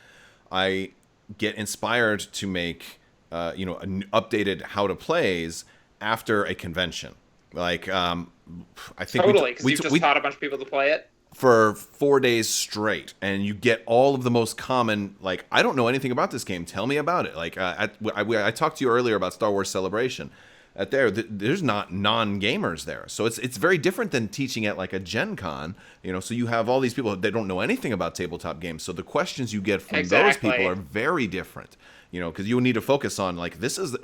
I get inspired to make an updated how to plays after a convention. Like I think Totally, because you've just taught a bunch of people to play it for 4 days straight, and you get all of the most common, like, I don't know anything about this game, tell me about it. Like I talked to you earlier about Star Wars Celebration. There's not non-gamers there, so it's very different than teaching at like a Gen Con. So you have all these people that don't know anything about tabletop games, so the questions you get from those people are very different. Because you need to focus on, like, this is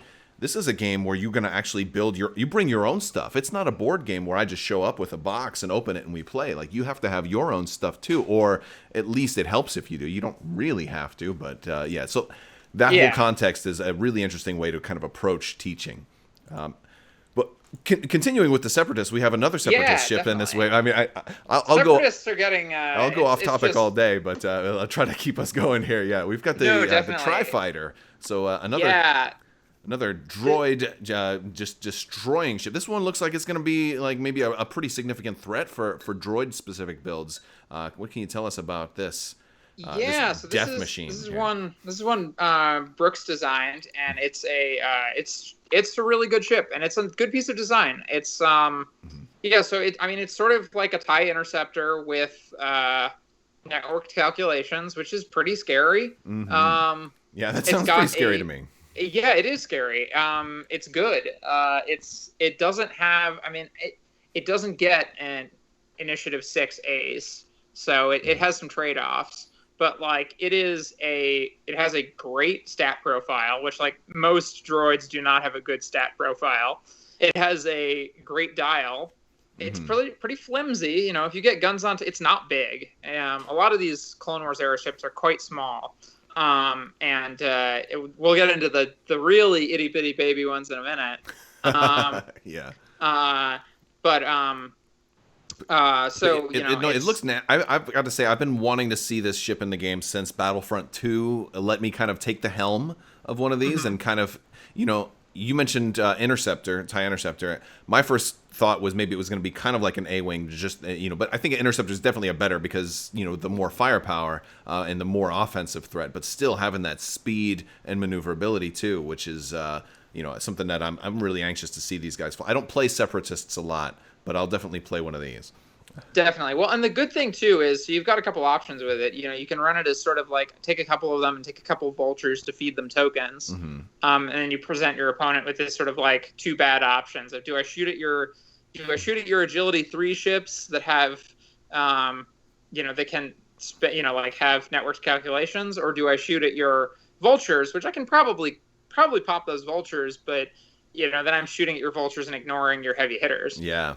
a game where you're going to actually you bring your own stuff. It's not a board game where I just show up with a box and open it and we play. Like, you have to have your own stuff too, or at least it helps if you do. You don't really have to, but yeah. So that whole context is a really interesting way to kind of approach teaching. But continuing with the Separatists, we have another Separatist ship in this way. I mean, I'll go. Separatists are getting. I'll go off topic all day, but I'll try to keep us going here. Yeah, we've got the Tri-Fighter. So another droid just destroying ship. This one looks like it's going to be like maybe a pretty significant threat for droid specific builds. What can you tell us about this? This death machine. This is one Brooks designed, and it's a really good ship, and it's a good piece of design. It's so it's sort of like a TIE interceptor with networked calculations, which is pretty scary. Yeah, that sounds pretty scary to me. Yeah, it is scary. It's good. It doesn't have. It doesn't get an Initiative 6 Ace, so it has some trade-offs. But like it has a great stat profile, which like most droids do not have a good stat profile. It has a great dial. It's pretty flimsy. If you get guns onto, it's not big. A lot of these Clone Wars era ships are quite small. We'll get into the really itty bitty baby ones in a minute. It looks. I've got to say, I've been wanting to see this ship in the game since Battlefront 2 let me kind of take the helm of one of these and kind of, you mentioned Interceptor, TIE Interceptor. My first thought was maybe it was going to be kind of like an A-wing, just but I think an Interceptor is definitely a better because the more firepower and the more offensive threat, but still having that speed and maneuverability too, which is something that I'm really anxious to see these guys fly. I don't play Separatists a lot, but I'll definitely play one of these. Definitely. Well, and the good thing too is you've got a couple options with it. You can run it as sort of like take a couple of them and take a couple of vultures to feed them tokens, and then you present your opponent with this sort of like two bad options of do I shoot at your agility 3 ships that have, they can like have networked calculations, or do I shoot at your vultures, which I can probably pop those vultures, but then I'm shooting at your vultures and ignoring your heavy hitters. Yeah.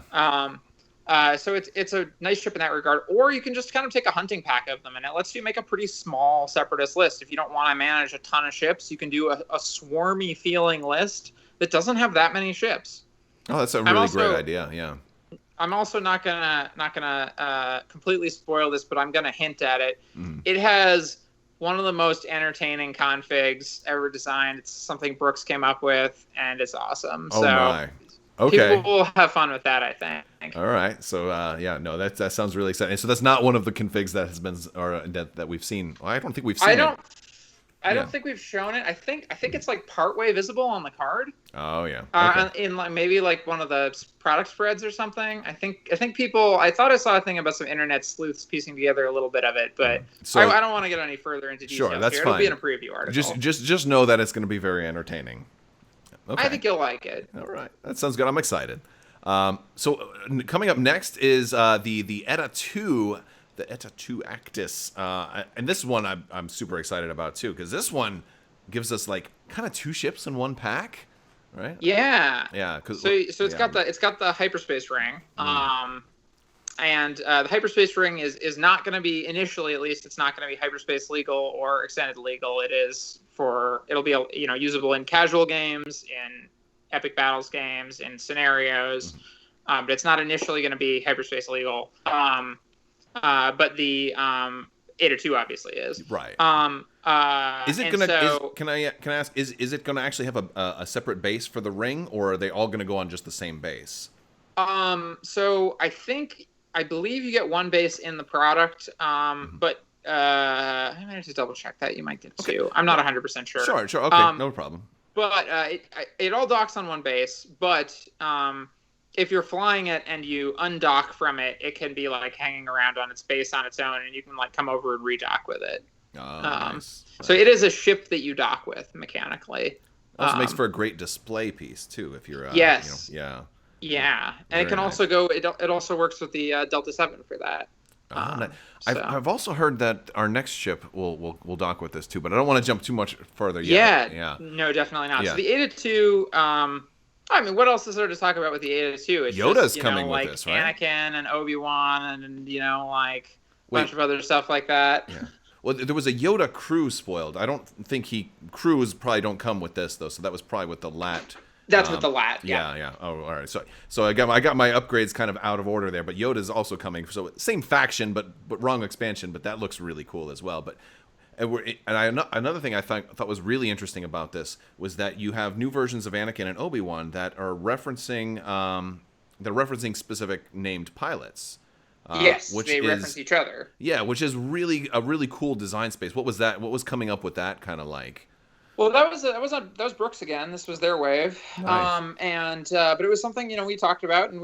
So it's a nice ship in that regard. Or you can just kind of take a hunting pack of them, and it lets you make a pretty small Separatist list. If you don't want to manage a ton of ships, you can do a swarmy feeling list that doesn't have that many ships. Oh, that's a really great idea. Yeah. I'm also not gonna completely spoil this, but I'm gonna hint at it. It has one of the most entertaining configs ever designed. It's something Brooks came up with, and it's awesome. Oh, my. Okay. People will have fun with that, I think. All right. So, that sounds really exciting. So that's not one of the configs that has been, or that we've seen. Well, I don't think we've seen it. I don't think we've shown it. I think it's like partway visible on the card. Oh yeah. Okay. In like maybe like one of the product spreads or something. I think people. I thought I saw a thing about some internet sleuths piecing together a little bit of it, but I don't want to get any further into details. Sure, that's here. fine. It'll be in a preview article. Just know that it's going to be very entertaining. Okay. I think you'll like it. All right, that sounds good. I'm excited. So coming up next is the ETA 2. The ETA 2 Actis, and this one I'm super excited about too, because this one gives us like kind of 2 ships in one pack, right? Yeah. Yeah. So it's got the hyperspace ring, and the hyperspace ring is not going to be initially, at least, it's not going to be hyperspace legal or extended legal. It'll be usable in casual games, in epic battles games, in scenarios, but it's not initially going to be hyperspace legal. But the ETA 2 obviously is. Right. Is it gonna? Can I ask? Is it gonna actually have a separate base for the ring, or are they all gonna go on just the same base? So I believe you get one base in the product. But I might have to double check that. You might get 2. I'm not 100% sure. Sure. Okay, no problem. But it all docks on one base. But if you're flying it and you undock from it, it can be like hanging around on its base on its own, and you can like come over and redock with it. Nice. So it is a ship that you dock with mechanically. Also makes for a great display piece too, if you're. Yes. Yeah. Yeah, and it can also go. It also works with the Delta 7 for that. I've also heard that our next ship will dock with this too, but I don't want to jump too much further yet. Yeah. No, definitely not. Yeah. So the ETA 2. I mean, what else is there to talk about with the ETA 2? It's Yoda's just, coming like with this, right? Anakin and Obi-Wan and like a bunch of other stuff like that. Yeah. Well, there was a Yoda crew spoiled. I don't think crews probably don't come with this though, so that was probably with the LAT. That's with the LAT. Yeah. Oh, all right. So I got my upgrades kind of out of order there, but Yoda's also coming. So same faction, but wrong expansion. But that looks really cool as well. But another thing I thought was really interesting about this was that you have new versions of Anakin and Obi-Wan that are referencing specific named pilots. Yes, they reference each other. Yeah, which is really a really cool design space. What was that? What was coming up with that kind of like? Well, that was Brooks again. This was their wave, nice. But it was something we talked about, and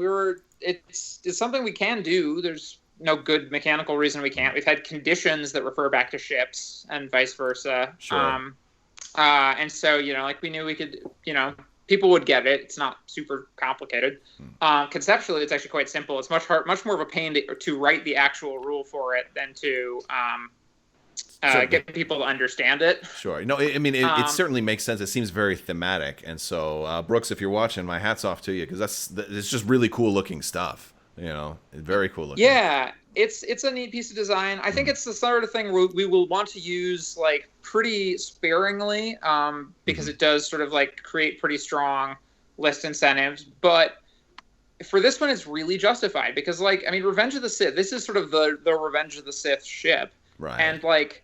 it's something we can do. There's no good mechanical reason we can't. We've had conditions that refer back to ships and vice versa. Sure. And so like we knew we could, people would get it. It's not super complicated. Conceptually, it's actually quite simple. It's much more of a pain to write the actual rule for it than to get people to understand it. Sure. No, I mean, it certainly makes sense. It seems very thematic. And so, Brooks, if you're watching, my hat's off to you, because it's just really cool looking stuff. Very cool looking. Yeah, it's a neat piece of design. I think it's the sort of thing we will want to use like pretty sparingly, because it does sort of like create pretty strong list incentives. But for this one, it's really justified because Revenge of the Sith. This is sort of the Revenge of the Sith ship, right? And like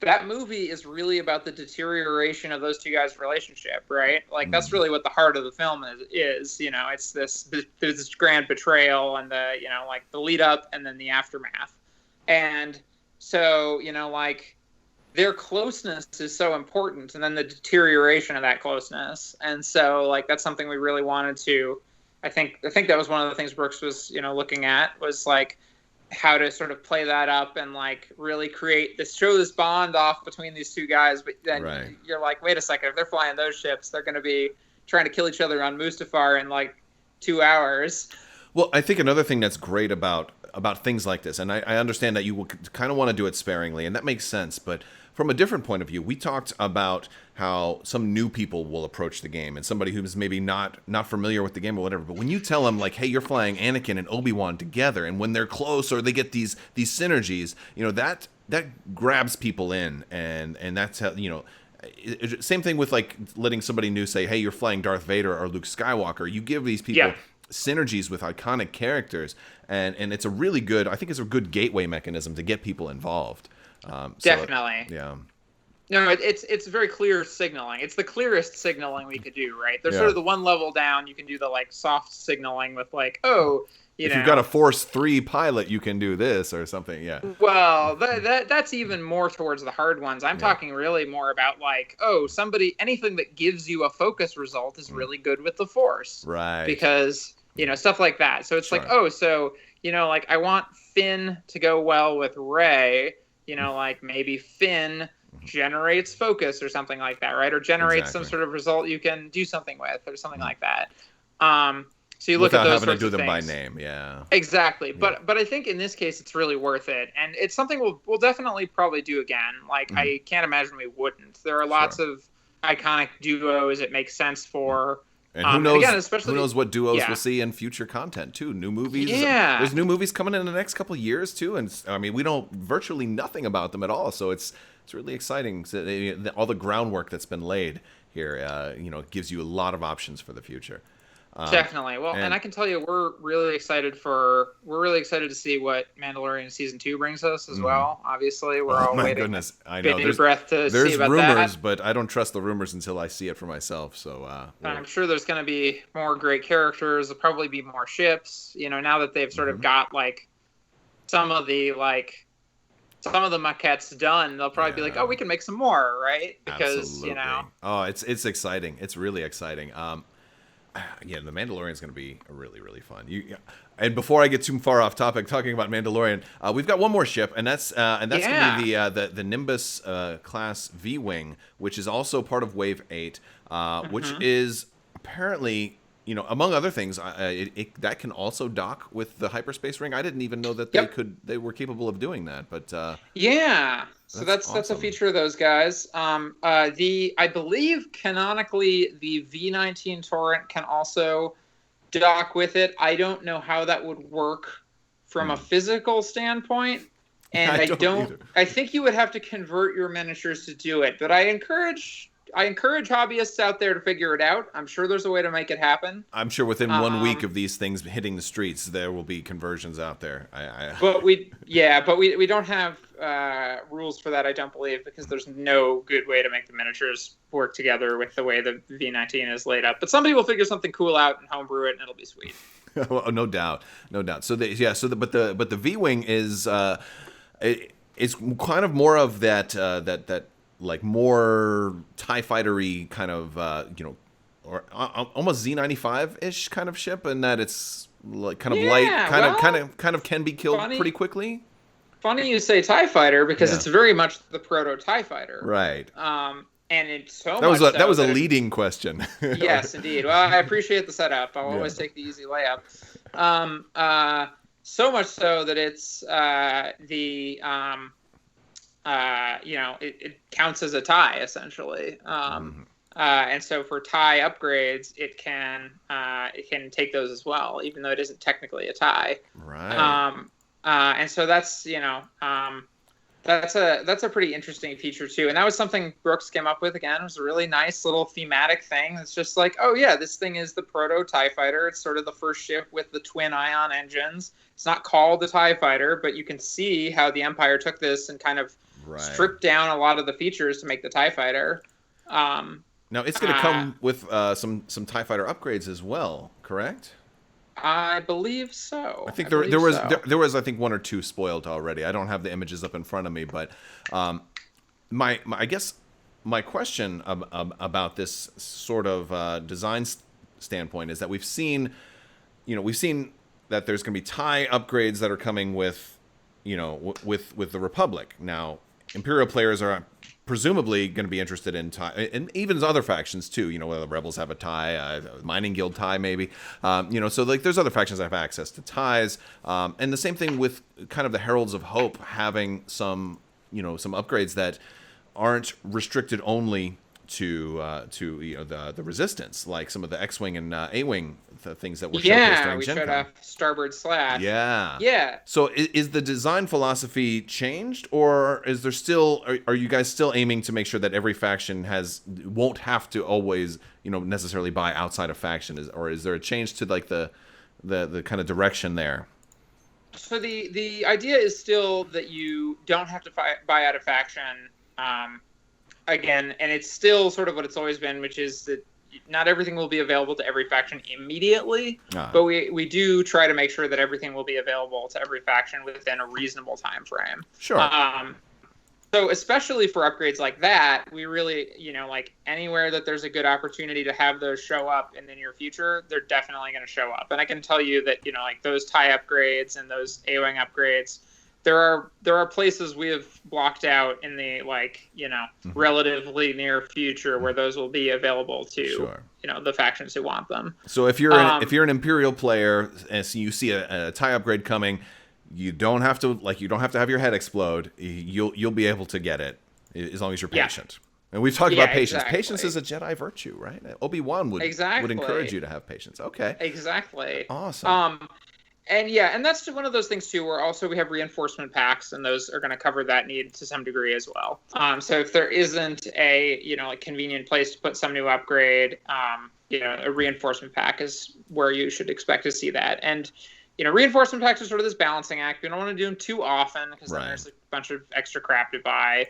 that movie is really about the deterioration of those two guys' relationship, right? Like that's Mm. really what the heart of the film is. It's there's this grand betrayal and the like the lead up and then the aftermath, and so like their closeness is so important, and then the deterioration of that closeness, and so like that's something we really wanted to. I think that was one of the things Brooks was looking at was like how to sort of play that up and like really show this bond off between these two guys. But then Right. you're like, wait a second, if they're flying those ships, they're going to be trying to kill each other on Mustafar in like 2 hours. Well, I think another thing that's great about things like this, and I understand that you will kind of want to do it sparingly, and that makes sense. But from a different point of view, we talked about how some new people will approach the game, and somebody who's maybe not familiar with the game or whatever. But when you tell them like, "Hey, you're flying Anakin and Obi-Wan together," and when they're close or they get these synergies, that grabs people in, and that's how same thing with like letting somebody new say, "Hey, you're flying Darth Vader or Luke Skywalker." You give these people synergies with iconic characters, and it's a really good. I think it's a good gateway mechanism to get people involved. Definitely. Yeah. No, it's very clear signaling. It's the clearest signaling we could do, right? There's Yeah. sort of the one level down. You can do the like soft signaling with like, oh, If you've got a Force 3 pilot, you can do this or something. Yeah. Well, that's even more towards the hard ones. I'm talking really more about like, oh, anything that gives you a focus result is really good with the Force. Right. Because, stuff like that. So it's Sure. like, oh, so, like I want Finn to go well with Rey, like maybe Finn generates focus or something like that, right? Or generates some sort of result you can do something with or something like that. So you look Without at those having to sorts do of them by things. name, yeah. Exactly, but I think in this case it's really worth it, and it's something we'll definitely probably do again. Like I can't imagine we wouldn't. There are lots of iconic duos it makes sense for. And who knows? Again, especially, who knows what duos we'll see in future content too? New movies. Yeah. There's new movies coming in the next couple of years too, and I mean we know virtually nothing about them at all. So it's really exciting. All the groundwork that's been laid here, gives you a lot of options for the future. Definitely. Well, and I can tell you, we're really excited to see what Mandalorian season 2 brings us as well. Obviously, we're all waiting. Goodness, I know. Bated breath to see about rumors, that. but I don't trust the rumors until I see it for myself. So I'm sure there's going to be more great characters. There'll probably be more ships. Now that they've sort of got like some of the maquettes done, they'll probably be like, oh, we can make some more, right? Because absolutely. Oh, it's exciting. It's really exciting. Yeah, the Mandalorian is going to be really, really fun. And before I get too far off topic, talking about Mandalorian, we've got one more ship, and that's going to be the Nimbus class V-wing, which is also part of Wave 8, which is apparently, among other things, that can also dock with the hyperspace ring. I didn't even know that they were capable of doing that, but yeah. So that's a feature of those guys. I believe canonically the V19 Torrent can also dock with it. I don't know how that would work from a physical standpoint, and I think you would have to convert your miniatures to do it. But I encourage hobbyists out there to figure it out. I'm sure there's a way to make it happen. I'm sure within 1 week of these things hitting the streets, there will be conversions out there. But we don't have rules for that, I don't believe, because there's no good way to make the miniatures work together with the way the V19 is laid up. But somebody will figure something cool out and homebrew it, and it'll be sweet. Oh, no doubt. So but the V-wing is it's kind of more of that like more TIE fighter-y kind of or almost Z95-ish kind of ship, in that it's like kind of light, kind of can be killed pretty quickly. Funny you say TIE fighter, because it's very much the proto TIE fighter. Right. And it's so that was a leading question. Yes, indeed. Well, I appreciate the setup. I'll always take the easy layup. So much so that it's it counts as a TIE essentially. And so for TIE upgrades, it can take those as well, even though it isn't technically a TIE. Right. And so that's that's a pretty interesting feature too. And that was something Brooks came up with. Again, it was a really nice little thematic thing. It's just like, oh yeah, this thing is the proto TIE fighter. It's sort of the first ship with the twin ion engines. It's not called the TIE fighter, but you can see how the Empire took this and kind of Right. stripped down a lot of the features to make the TIE Fighter. Now it's going to come with some TIE Fighter upgrades as well, correct? I believe so. I think there was I think one or two spoiled already. I don't have the images up in front of me, but my I guess my question about this sort of design standpoint is that we've seen that there's going to be TIE upgrades that are coming with with the Republic. Now Imperial players are presumably going to be interested in TIE, and even other factions too. Whether the Rebels have a TIE, Mining Guild TIE maybe. So like there's other factions that have access to TIEs, and the same thing with kind of the Heralds of Hope having some upgrades that aren't restricted only to the Resistance, like some of the X-wing and A-wing things that were showcased during Gen Con. Showed off Starboard Slash. Yeah. So is the design philosophy changed, or is there still are you guys still aiming to make sure that every faction won't have to always necessarily buy outside a faction, or is there a change to like the kind of direction there? So the idea is still that you don't have to buy out a faction. Again, and it's still sort of what it's always been, which is that not everything will be available to every faction immediately, but we do try to make sure that everything will be available to every faction within a reasonable time frame. Sure. So especially for upgrades like that, we really, like anywhere that there's a good opportunity to have those show up in the near future, they're definitely going to show up. And I can tell you that, like those TIE upgrades and those A-Wing upgrades, there are places we have blocked out in the relatively near future where those will be available to the factions who want them. So if you're an Imperial player and so you see a TIE upgrade coming, you don't have to have your head explode. You'll be able to get it as long as you're patient. And we've talked about patience. Exactly. Patience is a Jedi virtue, right? Obi-Wan would encourage you to have patience. Okay. Exactly. Awesome. And that's one of those things too, where also we have reinforcement packs, and those are going to cover that need to some degree as well. So if there isn't a convenient place to put some new upgrade, a reinforcement pack is where you should expect to see that. And reinforcement packs are sort of this balancing act. We don't want to do them too often because then there's a bunch of extra crap to buy.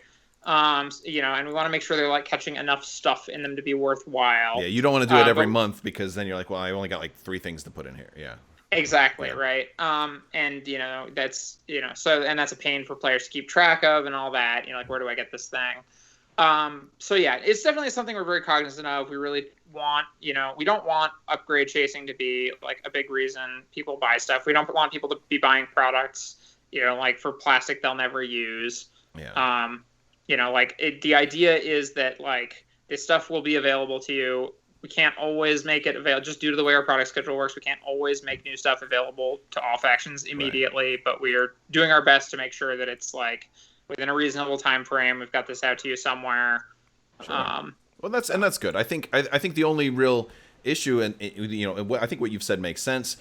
And we want to make sure they're like catching enough stuff in them to be worthwhile. Yeah, you don't want to do it every month because then you're like, well, I only got like 3 things to put in here. Yeah. Exactly, right. And that's and that's a pain for players to keep track of and all that. Like, where do I get this thing? So yeah, it's definitely something we're very cognizant of. We really want, we don't want upgrade chasing to be like a big reason people buy stuff. We don't want people to be buying products, like for plastic they'll never use. Yeah. The idea is that like this stuff will be available to you. We can't always make it available just due to the way our product schedule works. We can't always make new stuff available to all factions immediately, but we are doing our best to make sure that it's like within a reasonable time frame. We've got this out to you somewhere. Sure. Well, that's good. I think the only real issue, and I think what you've said makes sense.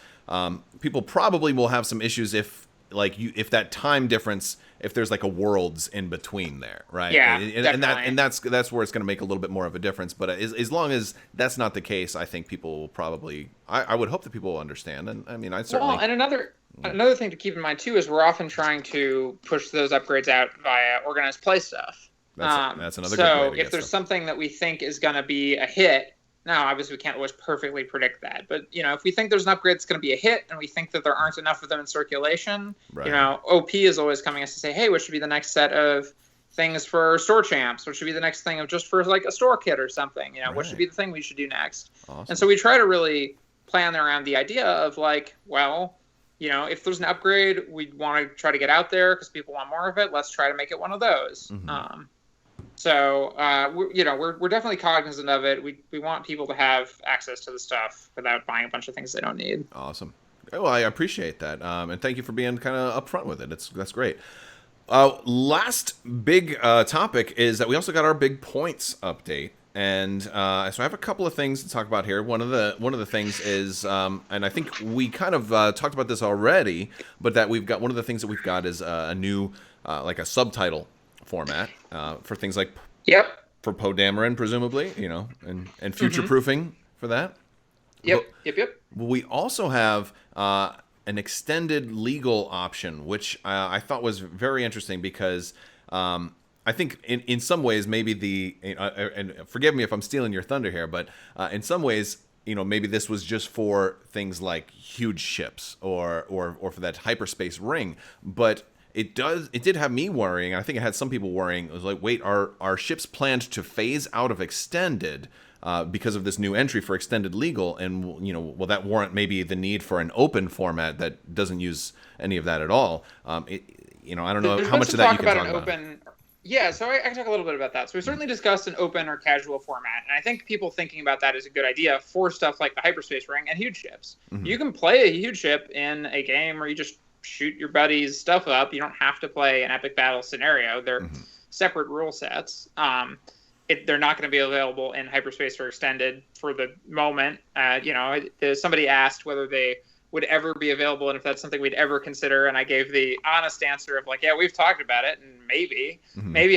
People probably will have some issues if that time difference, if there's like a worlds in between there, right? Yeah, and that's where it's going to make a little bit more of a difference. But as long as that's not the case, I think people will probably. I would hope that people will understand. And I mean, I certainly. Well, and another thing to keep in mind too is we're often trying to push those upgrades out via organized play stuff. That's another good way to get if there's something that we think is going to be a hit. Now, obviously, we can't always perfectly predict that. But, if we think there's an upgrade that's going to be a hit and we think that there aren't enough of them in circulation, OP is always coming us to say, hey, what should be the next set of things for store champs? What should be the next thing of just for, like, a store kit or something? What should be the thing we should do next? Awesome. And so we try to really plan around the idea of, like, well, if there's an upgrade, we want to try to get out there because people want more of it. Let's try to make it one of those. Mm-hmm. So we're definitely cognizant of it. We want people to have access to the stuff without buying a bunch of things they don't need. Awesome. Well, I appreciate that, and thank you for being kind of upfront with it. That's great. Last big topic is that we also got our big points update, and so I have a couple of things to talk about here. One of the things is, and I think we kind of talked about this already, but that we've got one of the things that we've got is a new like a subtitle format for things like for Poe Dameron, presumably, and future proofing for that. Yep. We also have an extended legal option, which I thought was very interesting because I think in some ways maybe and forgive me if I'm stealing your thunder here, but in some ways, maybe this was just for things like huge ships or for that hyperspace ring, but it did have me worrying. I think it had some people worrying. It was like, wait, are ships planned to phase out of extended because of this new entry for extended legal, and will that warrant maybe the need for an open format that doesn't use any of that at all? I don't know how much of that you can talk about. Yeah, so I can talk a little bit about that. So we certainly discussed an open or casual format, and I think people thinking about that is a good idea for stuff like the hyperspace ring and huge ships. Mm-hmm. You can play a huge ship in a game where you just shoot your buddies' stuff up. You don't have to play an epic battle scenario. They're separate rule sets. They're not going to be available in hyperspace or extended for the moment. Somebody asked whether they would ever be available and if that's something we'd ever consider, and I gave the honest answer of like, yeah, we've talked about it, and maybe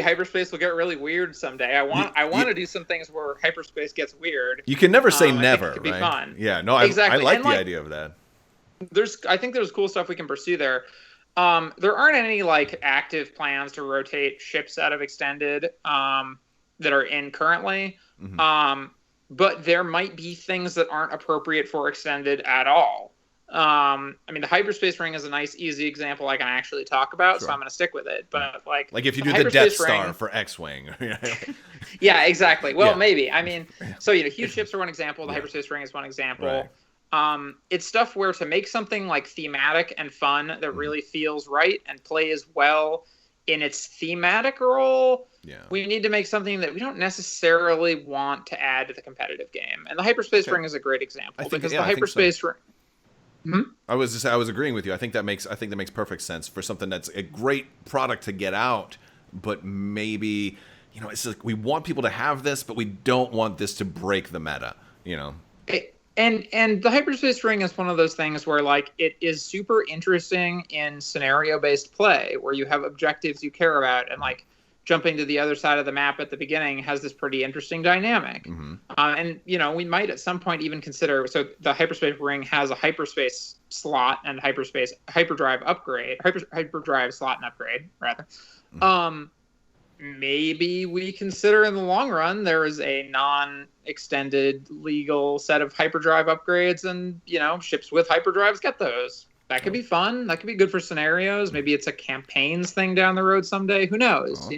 hyperspace will get really weird someday. I want to do some things where hyperspace gets weird. You can never say never. It could be right? fun. Yeah, no, exactly. I like the idea of that. I think there's cool stuff we can pursue there. There aren't any like active plans to rotate ships out of extended that are in currently. But there might be things that aren't appropriate for extended at all. The hyperspace ring is a nice, easy example I can actually talk about, so I'm going to stick with it. But like if you do the Death Star for X-wing. Yeah, exactly. Well, maybe. So huge ships are one example. The hyperspace ring is one example. Right. It's stuff where to make something like thematic and fun that really feels right and plays well in its thematic role, we need to make something that we don't necessarily want to add to the competitive game. And the hyperspace ring is a great example because the hyperspace ring. I was agreeing with you. I think that makes perfect sense for something that's a great product to get out, but maybe it's like we want people to have this, but we don't want this to break the meta. And the hyperspace ring is one of those things where like it is super interesting in scenario based play where you have objectives you care about, and like jumping to the other side of the map at the beginning has this pretty interesting dynamic. And we might at some point even consider, so the hyperspace ring has a hyperspace slot and hyperdrive slot and upgrade rather. Maybe we consider in the long run there is a non-extended legal set of hyperdrive upgrades, and ships with hyperdrives get those. That could be fun. That could be good for scenarios. Maybe it's a campaigns thing down the road someday. Who knows?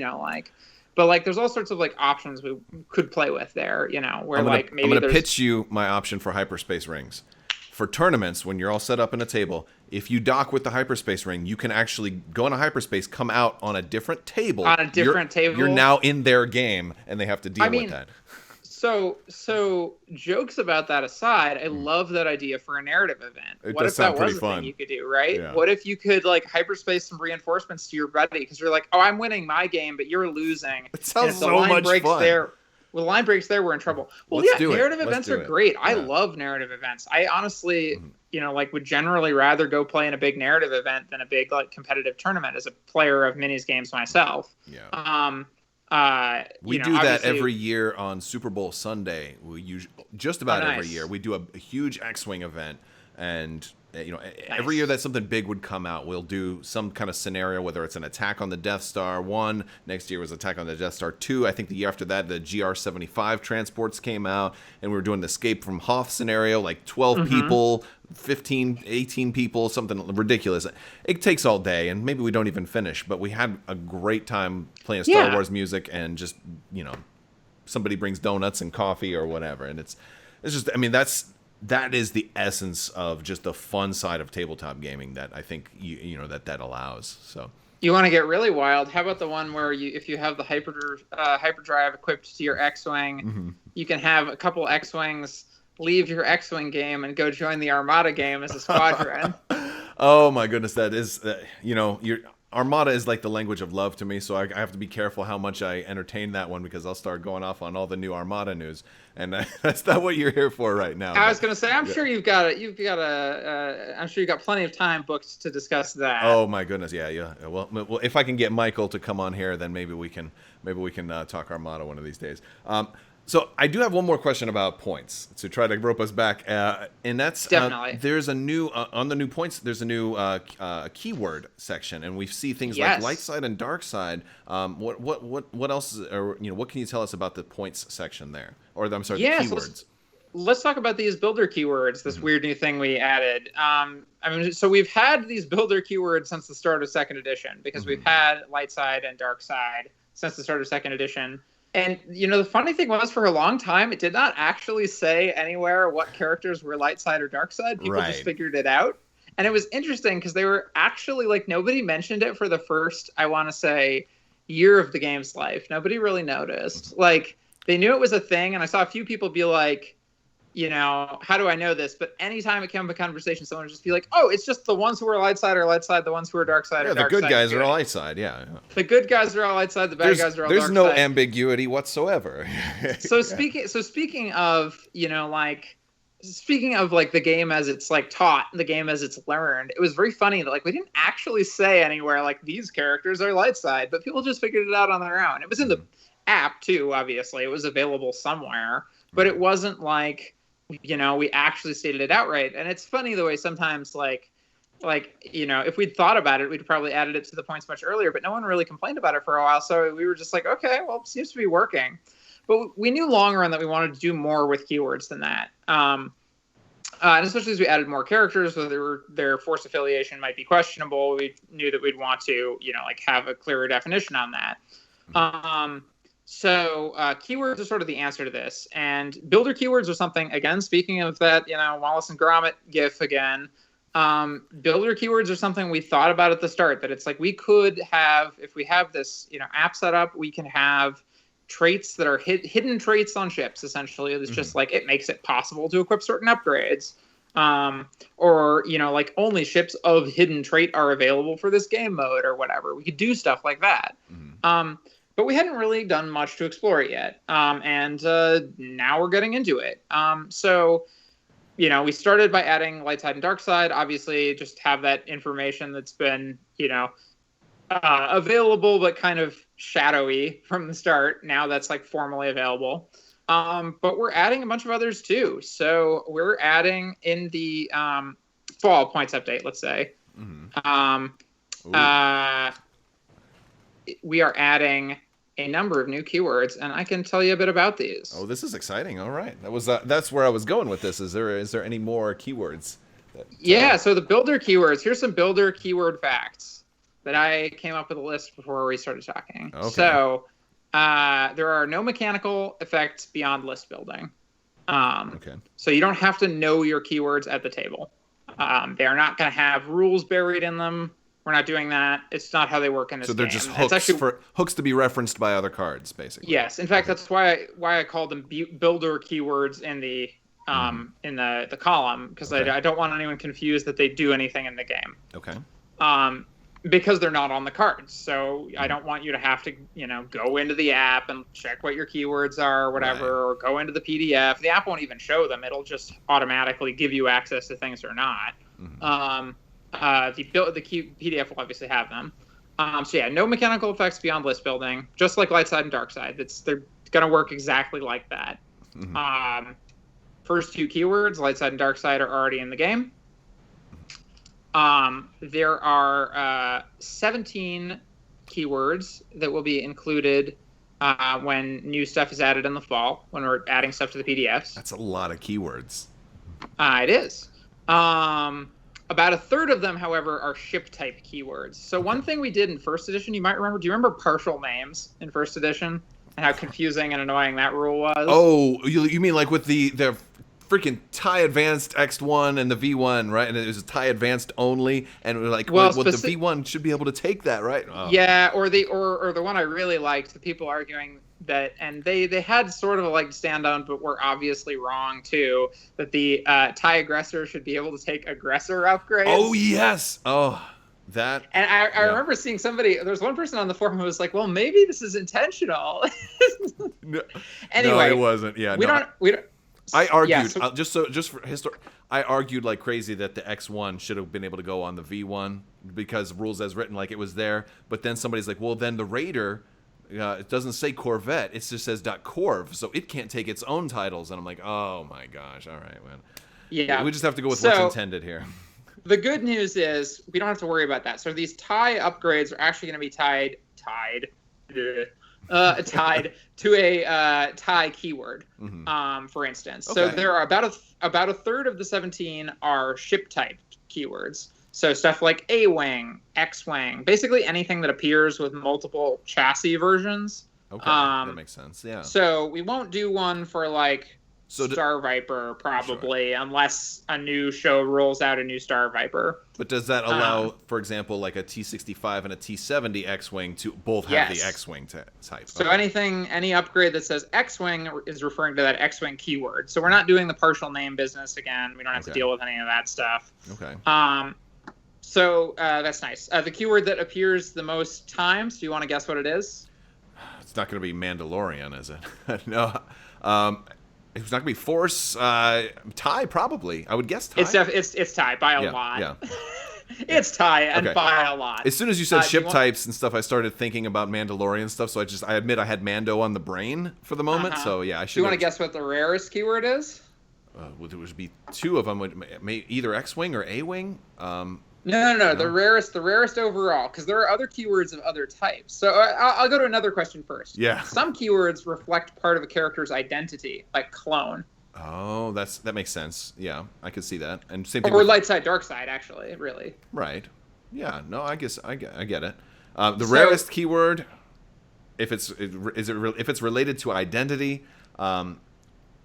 But there's all sorts of like options we could play with there. Where I'm gonna pitch you my option for hyperspace rings. For tournaments, when you're all set up in a table, if you dock with the hyperspace ring, you can actually go into hyperspace, come out on a different table. On a different table. You're now in their game, and they have to deal with that. So jokes about that aside, I love that idea for a narrative event. What if that was a thing you could do, right? Yeah. What if you could like hyperspace some reinforcements to your buddy because you're like, oh, I'm winning my game, but you're losing. It sounds so much fun. Well, the line breaks there, we're in trouble. Well, narrative events are great. I love narrative events. I honestly, would generally rather go play in a big narrative event than a big like competitive tournament as a player of minis games myself. Yeah. We do that every year on Super Bowl Sunday. We just about every year we do a huge X-wing event, and every year that something big would come out, we'll do some kind of scenario, whether it's an attack on the Death Star 1. Next year was attack on the Death Star 2. I think the year after that, the GR-75 transports came out, and we were doing the Escape from Hoth scenario, like 12 people, 15, 18 people, something ridiculous. It takes all day, and maybe we don't even finish, but we had a great time playing Star Wars music, and just, somebody brings donuts and coffee or whatever, and it's just, that is the essence of just the fun side of tabletop gaming that I think that allows. So you want to get really wild? How about the one where if you have the hyperdrive equipped to your X-wing, you can have a couple X-wings leave your X-wing game and go join the Armada game as a squadron. Oh my goodness, that is your Armada is like the language of love to me, so I have to be careful how much I entertain that one because I'll start going off on all the new Armada news, and that's not what you're here for right now. I was going to say, I'm sure you've got plenty of time booked to discuss that. Oh my goodness, yeah. Well, if I can get Michael to come on here, then maybe we can talk Armada one of these days. So I do have one more question about points to try to rope us back, and that's Definitely. there's a new on the new points. There's a new keyword section, and we see things like Yes. light side and dark side. What else? Or what can you tell us about the points section there? Or I'm sorry, the Yeah, so keywords. let's talk about these builder keywords, this weird new thing we added. I mean, so we've had these builder keywords since the start of second edition, because we've had light side and dark side since the start of second edition. And, the funny thing was, for a long time, it did not actually say anywhere what characters were light side or dark side. People Right. just figured it out. And it was interesting because they were actually, like, nobody mentioned it for the first, I want to say, year of the game's life. Nobody really noticed. Like, they knew it was a thing, and I saw a few people be like, how do I know this? But anytime it came up a conversation, someone would just be like, oh, it's just the ones who are light side are light side, the ones who are dark side Yeah, are the dark good side. guys are all light side. Yeah. The good guys are all light side, the bad guys are all dark side. There's no ambiguity whatsoever. Speaking of, speaking of like the game as it's like taught, the game as it's learned, it was very funny that like we didn't actually say anywhere like these characters are light side, but people just figured it out on their own. It was in the app too, obviously. It was available somewhere, but it wasn't like, we actually stated it outright. And it's funny the way sometimes if we'd thought about it, we'd probably added it to the points much earlier, but no one really complained about it for a while. So we were just like, okay, well, it seems to be working. But we knew long run that we wanted to do more with keywords than that. And especially as we added more characters, whether their force affiliation might be questionable, we knew that we'd want to, have a clearer definition on that. So keywords are sort of the answer to this. And builder keywords are something, again, speaking of that, Wallace and Gromit gif again, builder keywords are something we thought about at the start, that it's like we could have, if we have this, app set up, we can have traits that are hidden traits on ships, essentially. It's just like it makes it possible to equip certain upgrades. Or, like only ships of hidden trait are available for this game mode or whatever. We could do stuff like that. But we hadn't really done much to explore it yet. And now we're getting into it. So, we started by adding light side and dark side. Obviously, just have that information that's been, available, but kind of shadowy from the start. Now that's like formally available. But we're adding a bunch of others too. So we're adding in the fall points update, let's say. We are adding a number of new keywords, and I can tell you a bit about these. Oh, this is exciting. All right. That's where I was going with this. Is there any more keywords? So the builder keywords, here's some builder keyword facts that I came up with a list before we started talking. Okay. So there are no mechanical effects beyond list building. Okay. So you don't have to know your keywords at the table. They are not going to have rules buried in them. We're not doing that. It's not how they work in this game. So they're just hooks hooks to be referenced by other cards, basically. Yes. In fact, that's why I called them builder keywords in the column, because I don't want anyone confused that they do anything in the game. Okay. Because they're not on the cards. So I don't want you to have to, go into the app and check what your keywords are or whatever, or go into the PDF. The app won't even show them. It'll just automatically give you access to things or not. The PDF will obviously have them. No mechanical effects beyond list building, just like light side and dark side. They're going to work exactly like that. First two keywords, light side and dark side, are already in the game. There are 17 keywords that will be included when new stuff is added in the fall, when we're adding stuff to the PDFs. That's a lot of keywords. It is. About a third of them, however, are ship type keywords. So one thing we did in first edition, you might remember, do you remember partial names in first edition and how confusing and annoying that rule was? Oh, you mean like with the freaking TIE Advanced X1 and the V1, right? And it was TIE Advanced only, and we're like, the V1 should be able to take that, right? Oh. Yeah, or the one I really liked, the people arguing that, and they had sort of a leg to stand on, but were obviously wrong too, that the TIE Aggressor should be able to take aggressor upgrades. Oh yes. Oh, that. And I remember seeing somebody. There's one person on the forum who was like, "Well, maybe this is intentional." Anyway, no, it wasn't. Yeah, we don't. I argued Yeah, just for history. I argued like crazy that the X1 should have been able to go on the V1 because rules as written, like it was there. But then somebody's like, well, then the Raider it doesn't say Corvette. It just says .corv, so it can't take its own titles. And I'm like, oh my gosh, all right, man. Yeah. We just have to go with what's intended here. The good news is we don't have to worry about that. So these tie upgrades are actually going to be tied to a tie keyword, for instance. Okay. So there are about a third of the 17 are ship type keywords. So stuff like A-Wing, X-Wing, basically anything that appears with multiple chassis versions. Okay, that makes sense. Yeah. So we won't do one for like Star Viper probably, sure, unless a new show rolls out a new Star Viper. But does that allow, for example, like a T-65 and a T-70 X-Wing to both have the X-Wing type? So any upgrade that says X-Wing is referring to that X-Wing keyword. So we're not doing the partial name business again. We don't have to deal with any of that stuff. Okay. So that's nice. The keyword that appears the most times, do you want to guess what it is? It's not going to be Mandalorian, is it? No. It's not going to be Force. Tie, probably. I would guess tie. It's tie by a lot. Yeah. It's tie and by a lot. As soon as you said ship types and stuff, I started thinking about Mandalorian stuff. So I admit I had Mando on the brain for the moment. So yeah, I should. Do you want to guess what the rarest keyword is? It would be two of them. Either X-Wing or A-Wing. No. The rarest overall, because there are other keywords of other types. So I'll go to another question first. Yeah. Some keywords reflect part of a character's identity, like clone. Oh, that makes sense. Yeah, I could see that. And same thing. Or light side, dark side, actually, really. Right. Yeah. No, I guess I get it. The rarest keyword, if it's related to identity, I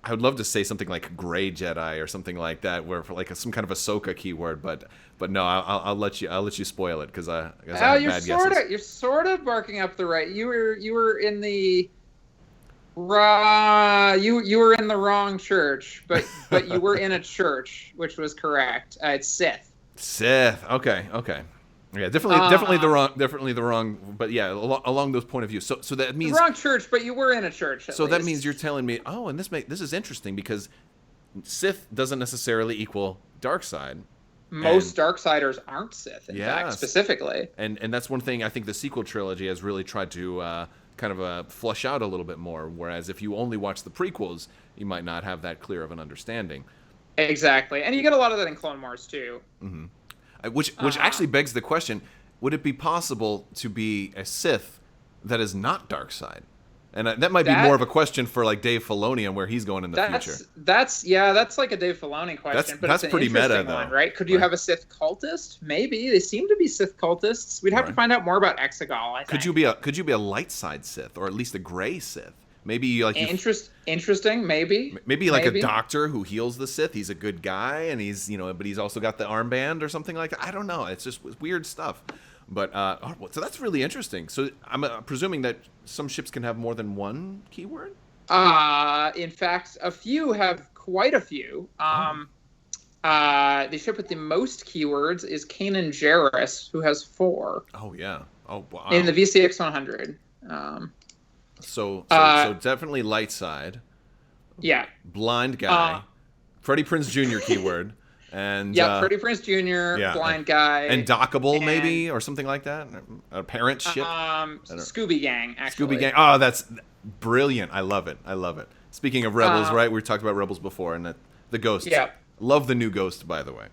would love to say something like Gray Jedi or something like that, where for like some kind of Ahsoka keyword, but no, I'll let you spoil it because I have bad guesses. You're sort of barking up the right. You were in the you were in the wrong church, but you were in a church, which was correct. It's Sith. Sith. Okay. Yeah, definitely the wrong. But yeah, along those point of view. So that means the wrong church, but you were in a church. So that means you're telling me, and this is interesting because Sith doesn't necessarily equal dark side. Most Darksiders aren't Sith, in fact, specifically. And that's one thing I think the sequel trilogy has really tried to kind of flush out a little bit more. Whereas if you only watch the prequels, you might not have that clear of an understanding. Exactly, and you get a lot of that in Clone Wars too. Mm-hmm. Which actually begs the question: would it be possible to be a Sith that is not dark side? And that might be more of a question for like Dave Filoni and where he's going in the future. That's like a Dave Filoni question, but that's it's an pretty interesting meta, one, right? Could you have a Sith cultist? Maybe they seem to be Sith cultists. We'd have to find out more about Exegol. I think. Could you be a light side Sith or at least a gray Sith? Maybe like interesting. Maybe a doctor who heals the Sith. He's a good guy, and he's but he's also got the armband or something like that. I don't know. It's just weird stuff. But so that's really interesting. So I'm presuming that some ships can have more than one keyword. In fact, a few have quite a few. The ship with the most keywords is Kanan Jarrus, who has 4. Oh yeah. Oh wow. In the VCX 100. So definitely light side. Yeah. Blind guy. Freddie Prinze Jr. keyword. And Freddie Prinze Jr., blind guy. And dockable maybe or something like that. A parent ship. Scooby Gang, actually. Scooby Gang. Oh, that's brilliant. I love it. Speaking of Rebels, right? We talked about Rebels before and the Ghost. Yeah. Love the new Ghost, by the way.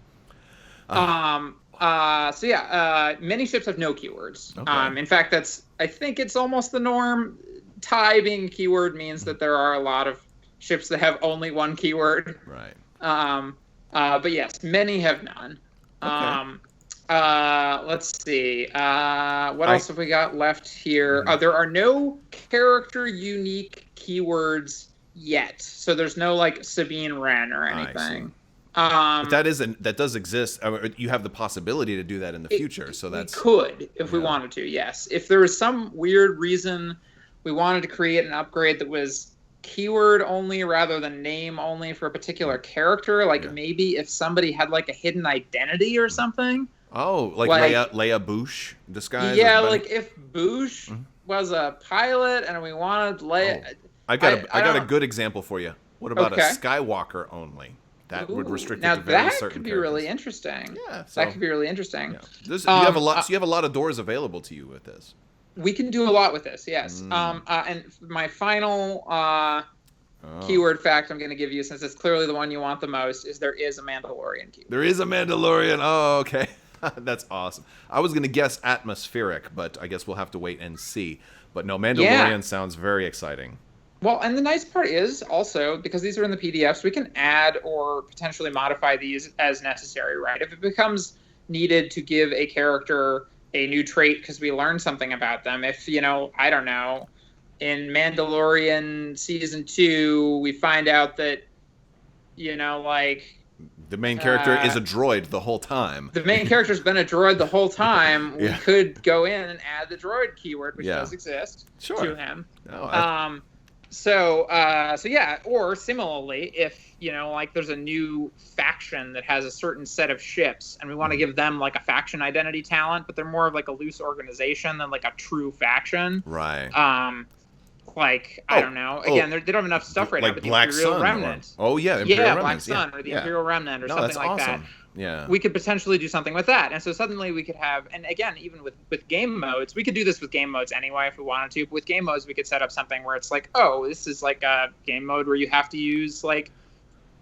Many ships have no keywords. Okay. In fact, I think it's almost the norm. Tie being a keyword means that there are a lot of ships that have only one keyword. Right. But yes, many have none. Okay. Let's see. What else have we got left here? There are no character unique keywords yet. So there's no like Sabine Wren or anything. But that does exist. You have the possibility to do that in the future. So we could if we wanted to. Yes. If there was some weird reason we wanted to create an upgrade that was keyword only rather than name only for a particular character, maybe if somebody had like a hidden identity or something. Oh, like Leia Bouche disguise. Yeah, like if Bouche was a pilot and we wanted Leia. I got a good example for you. What about a Skywalker only? That would restrict it to very certain characters. Now that could be really interesting. Yeah, that could be really interesting. Yeah. You have a lot of doors available to you with this. We can do a lot with this, yes. And my final keyword fact I'm going to give you, since it's clearly the one you want the most, is there is a Mandalorian keyword. There is a Mandalorian. Oh, okay. That's awesome. I was going to guess atmospheric, but I guess we'll have to wait and see. But no, Mandalorian sounds very exciting. Well, and the nice part is also, because these are in the PDFs, we can add or potentially modify these as necessary, right? If it becomes needed to give a character a new trait because we learned something about them, if, I don't know, in Mandalorian Season 2, we find out that, the main character is a droid the whole time. The main character's been a droid the whole time. We could go in and add the droid keyword, which does exist, to him. So yeah, or similarly, if, there's a new faction that has a certain set of ships and we want to give them like a faction identity talent, but they're more of like a loose organization than like a true faction. Right. I don't know. Again, they don't have enough stuff right now, but the Imperial Remnant. Imperial Black Sun, or the Imperial Remnant, or something like that. Yeah. We could potentially do something with that. And so suddenly we could have, and again, even with game modes, we could do this with game modes anyway if we wanted to. But with game modes, we could set up something where it's like, oh, this is like a game mode where you have to use like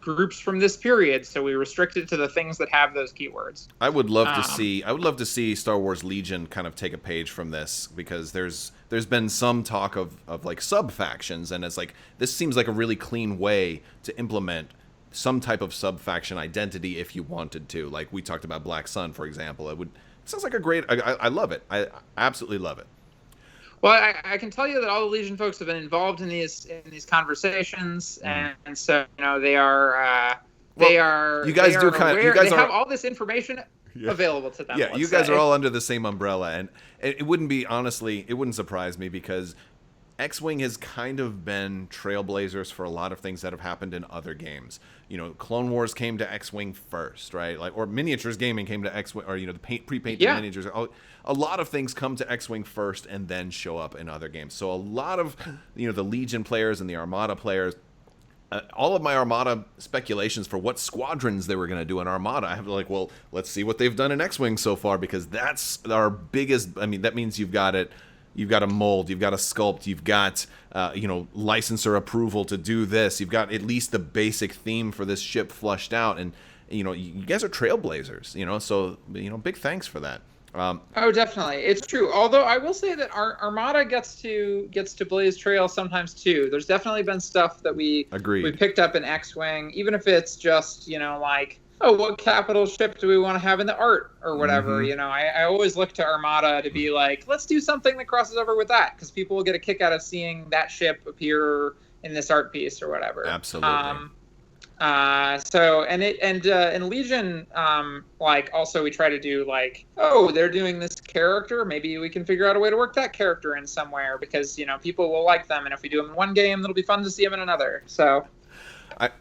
groups from this period, so we restrict it to the things that have those keywords. I would love to see Star Wars Legion kind of take a page from this, because there's been some talk of like sub factions, and it's like this seems like a really clean way to implement some type of sub faction identity if you wanted to. Like we talked about Black Sun, for example. It sounds like a great. I love it. I absolutely love it. Well, I can tell you that all the Legion folks have been involved in these conversations, and so they are. You guys do kind of. You guys have all this information available to them. Yeah, you guys are all under the same umbrella, and it wouldn't surprise me, because X-Wing has kind of been trailblazers for a lot of things that have happened in other games. Clone Wars came to X-Wing first, right? Or miniatures gaming came to X-Wing, or the pre-painted miniatures. A lot of things come to X-Wing first and then show up in other games. So a lot of the Legion players and the Armada players, all of my Armada speculations for what squadrons they were going to do in Armada, I have well, let's see what they've done in X-Wing so far, because that's our biggest. That means you've got it. You've got a mold, you've got a sculpt, you've got, licensor approval to do this. You've got at least the basic theme for this ship flushed out. And, you guys are trailblazers, so, big thanks for that. Oh, definitely. It's true. Although I will say that our Armada gets to blaze trail sometimes too. There's definitely been stuff that we picked up in X-Wing, even if it's just, oh, what capital ship do we want to have in the art or whatever? I always look to Armada to be like, let's do something that crosses over with that, because people will get a kick out of seeing that ship appear in this art piece or whatever. Absolutely. In Legion, also we try to do they're doing this character, maybe we can figure out a way to work that character in somewhere, because people will like them, and if we do them in one game, it'll be fun to see them in another. So.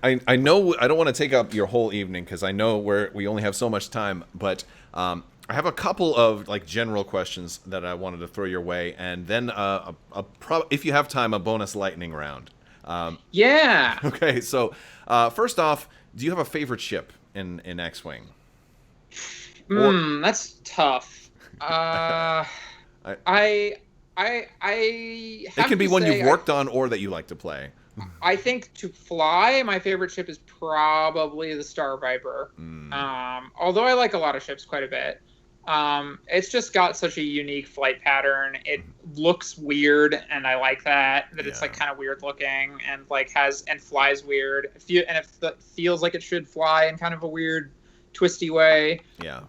I know I don't want to take up your whole evening, because I know we only have so much time, but I have a couple of general questions that I wanted to throw your way, and then if you have time, a bonus lightning round. Yeah. Okay, so first off, do you have a favorite ship in X-Wing? That's tough. It can be one you've worked on or that you like to play. I think to fly, my favorite ship is probably the Star Viper. Although I like a lot of ships quite a bit. It's just got such a unique flight pattern. It looks weird, and I like that it's kind of weird looking, and flies weird. It feels like it should fly in kind of a weird, twisty way. Yeah.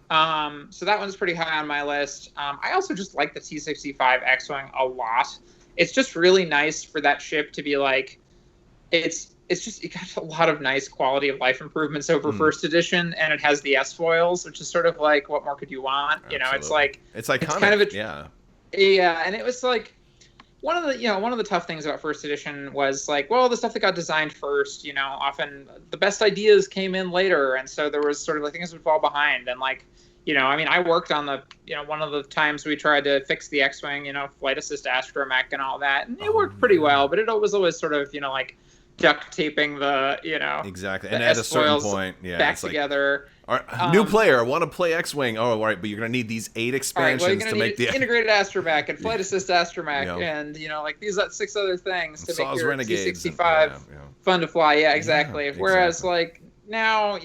So that one's pretty high on my list. I also just like the T-65 X-Wing a lot. It's just really nice for that ship to be it got a lot of nice quality of life improvements over first edition, and it has the S-foils, which is sort of what more could you want? Absolutely. It's iconic. It's kind of and it was one of the tough things about first edition was the stuff that got designed first, often the best ideas came in later, and so there was sort of things would fall behind, and I worked on the, one of the times we tried to fix the X-Wing, flight assist astromech and all that, and it worked pretty well, but it was always sort of, duct taping Exactly. the And at a certain S-foils point, yeah, back it's like, together. all right, new player, want to play X-Wing. Oh, all right, but you're going to need these 8 All right, well, you're expansions gonna to make need the integrated astromech and flight assist astromech, Yeah. and like these 6 other things to make Saw's your Renegades and- T65 yeah. fun to fly. Yeah, exactly. Yeah, Whereas exactly. like now,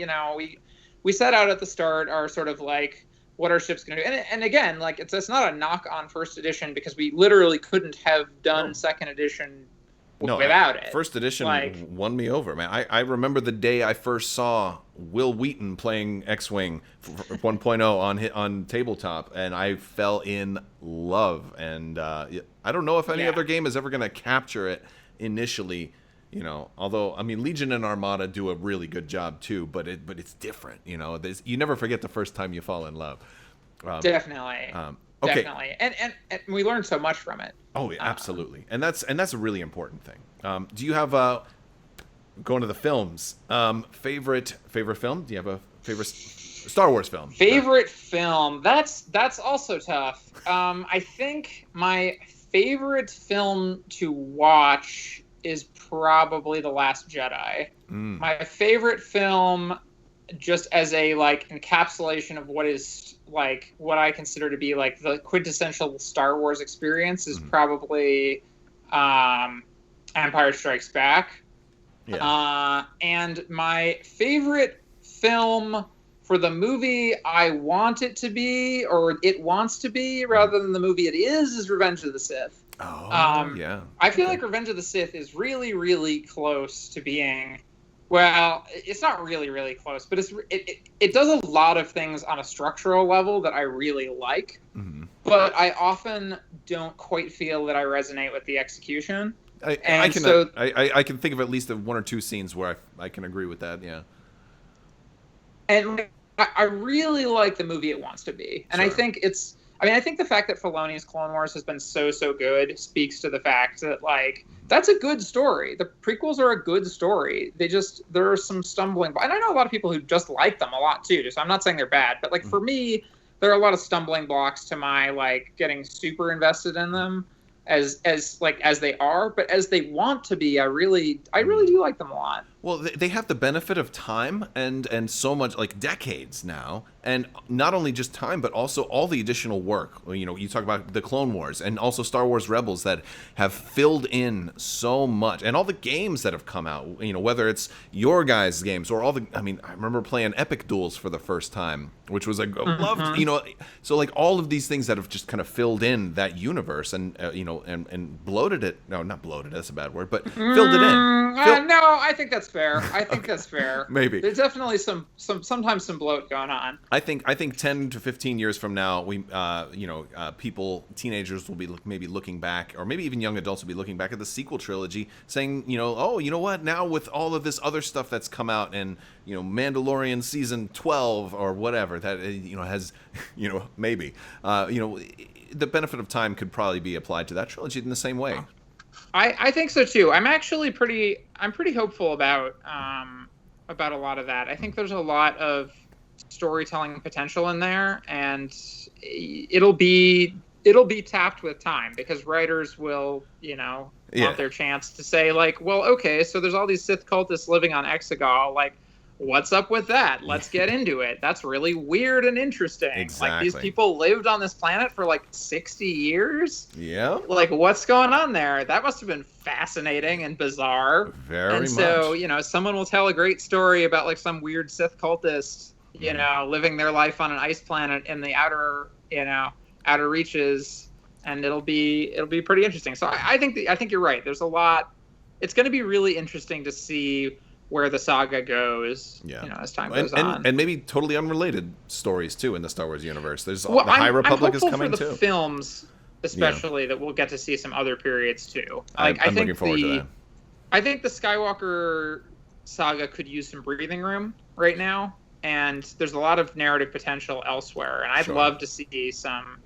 we set out at the start our sort of like what our ship's going to do, and again, like it's not a knock on first edition because we literally couldn't have done second edition without it. First edition Like, won me over, man. I remember the day I first saw Will Wheaton playing X-Wing 1.0 on tabletop, and I fell in love. And I don't know if any Yeah. other game is ever going to capture it initially. Although I mean, Legion and Armada do a really good job too, but it's different. You never forget the first time you fall in love. definitely. Okay. Definitely, and we learned so much from it. Oh, yeah, absolutely, and that's a really important thing. Do you have going to the films? Favorite film? Do you have a favorite Star Wars film? Favorite film? That's also tough. I think my favorite film to watch is probably The Last Jedi. My favorite film, just as a like encapsulation of what I consider to be like the quintessential Star Wars experience, is probably Empire Strikes Back. Yeah. And my favorite film for the movie I want it to be, or it wants to be, rather than the movie it is Revenge of the Sith. Oh, yeah. I feel like Revenge of the Sith is really, really close to being. Well, it's not really, really close, but it does a lot of things on a structural level that I really like. Mm-hmm. But I often don't quite feel that I resonate with the execution. I can think of at least 1 or 2 scenes where I can agree with that. Yeah. And I really like the movie it wants to be, and Sure. I think the fact that Filoni's Clone Wars has been so good speaks to the fact that like that's a good story. The prequels are a good story. There are some stumbling, and I know a lot of people who just like them a lot too. So I'm not saying they're bad, but like for me, there are a lot of stumbling blocks to my like getting super invested in them as they are, but as they want to be, I really do like them a lot. Well, they have the benefit of time and so much, like decades now, and not only just time, but also all the additional work. You talk about the Clone Wars and also Star Wars Rebels that have filled in so much, and all the games that have come out. Whether it's your guys' games or I remember playing Epic Duels for the first time, which was loved. So like all of these things that have just kind of filled in that universe and and bloated it. No, not bloated. That's a bad word, but filled it in. No, I think that's fair. I think that's fair. Maybe there's definitely sometimes some bloat going on. I think 10 to 15 years from now, we teenagers will be maybe looking back, or maybe even young adults will be looking back at the sequel trilogy, saying, oh, you know what? Now with all of this other stuff that's come out, and Mandalorian season 12 or whatever that has, maybe the benefit of time could probably be applied to that trilogy in the same way. I think so too. I'm actually pretty hopeful about a lot of that. I think there's a lot of storytelling potential in there, and it'll be tapped with time because writers will want their chance to say like, well, okay, so there's all these Sith cultists living on Exegol, like what's up with that? Let's get into it. That's really weird and interesting. Exactly. Like these people lived on this planet for like 60 years. Yeah. Like what's going on there? That must have been fascinating and bizarre. Very much. And so, someone will tell a great story about like some weird Sith cultist, living their life on an ice planet in the outer reaches, and it'll be pretty interesting. So I think you're right. There's a lot. It's going to be really interesting to see where the saga goes, as time goes on. And maybe totally unrelated stories, too, in the Star Wars universe. The High Republic is coming, too. I'm hopeful for the films, especially, that we'll get to see some other periods, too. Like, I'm looking forward to that. I think the Skywalker saga could use some breathing room right now, and there's a lot of narrative potential elsewhere, and I'd love to see some,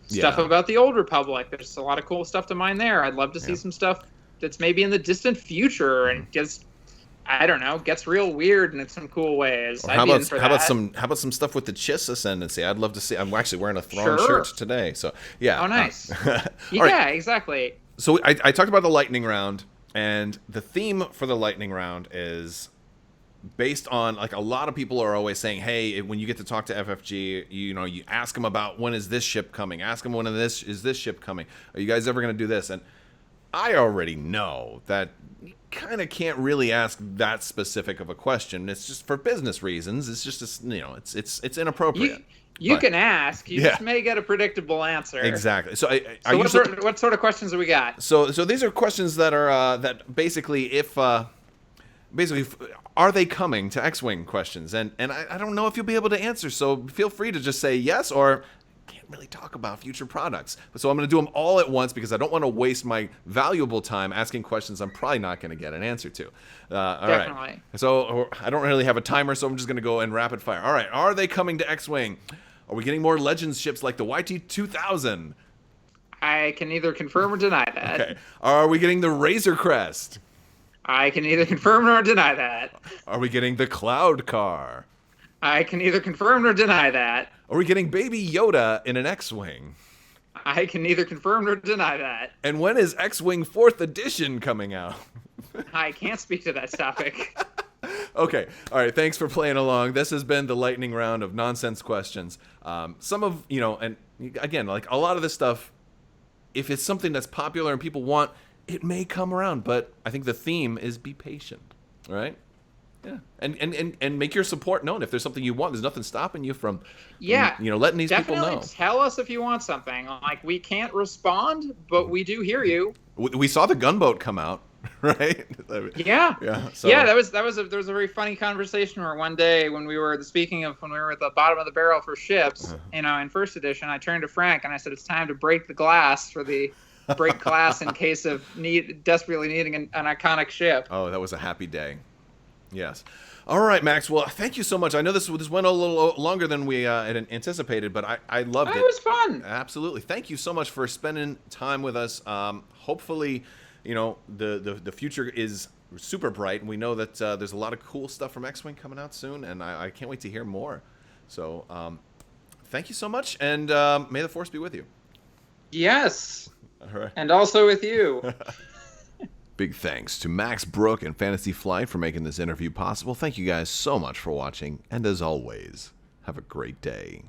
stuff about the Old Republic. There's a lot of cool stuff to mine there. I'd love to see some stuff that's maybe in the distant future and gets real weird in some cool ways. How about some stuff with the Chiss ascendancy? I'd love to see. I'm actually wearing a Thrawn shirt today, so yeah. Oh, nice. Right. Yeah, exactly. So I talked about the lightning round. And the theme for the lightning round is based on, like, a lot of people are always saying, hey, when you get to talk to FFG, you ask them about when is this ship coming? Ask them when is this ship coming? Are you guys ever going to do this? And I already know that you kind of can't really ask that specific of a question. It's just for business reasons. It's just, it's inappropriate. You can ask. You just may get a predictable answer. Exactly. So, what sort of questions have we got? So these are questions that are that basically, are they coming to X-Wing questions? And I don't know if you'll be able to answer. So feel free to just say yes or can't really talk about future products. So I'm going to do them all at once because I don't want to waste my valuable time asking questions I'm probably not going to get an answer to. All Definitely. right. So I don't really have a timer, so I'm just going to go in rapid fire. All right. Are they coming to X-Wing? Are we getting more Legends ships like the YT-2000? I can neither confirm or deny that. Okay. Are we getting the Razor Crest? I can neither confirm nor deny that. Are we getting the Cloud Car? I can neither confirm nor deny that. Are we getting Baby Yoda in an X-Wing? I can neither confirm nor deny that. And when is X-Wing 4th Edition coming out? I can't speak to that topic. Okay. All right. Thanks for playing along. This has been the lightning round of nonsense questions. Some of, and again, like a lot of this stuff, if it's something that's popular and people want, it may come around. But I think the theme is be patient. All right? Yeah. And make your support known. If there's something you want, there's nothing stopping you from, letting these people know. Tell us if you want something. Like, we can't respond, but we do hear you. We saw the gunboat come out. Right? Yeah. So. Yeah, there was a very funny conversation where one day when we were at the bottom of the barrel for ships, in first edition, I turned to Frank and I said, it's time to break the glass for the break glass in case of desperately needing an iconic ship. Oh, that was a happy day. Yes. All right, Max. Well, thank you so much. I know this went a little longer than we had anticipated, but I loved it. It was fun. Absolutely. Thank you so much for spending time with us. Hopefully, the future is super bright, and we know that there's a lot of cool stuff from X-Wing coming out soon, and I can't wait to hear more. So thank you so much, and may the Force be with you. Yes. All right. And also with you. Big thanks to Max Brook and Fantasy Flight for making this interview possible. Thank you guys so much for watching, and as always, have a great day.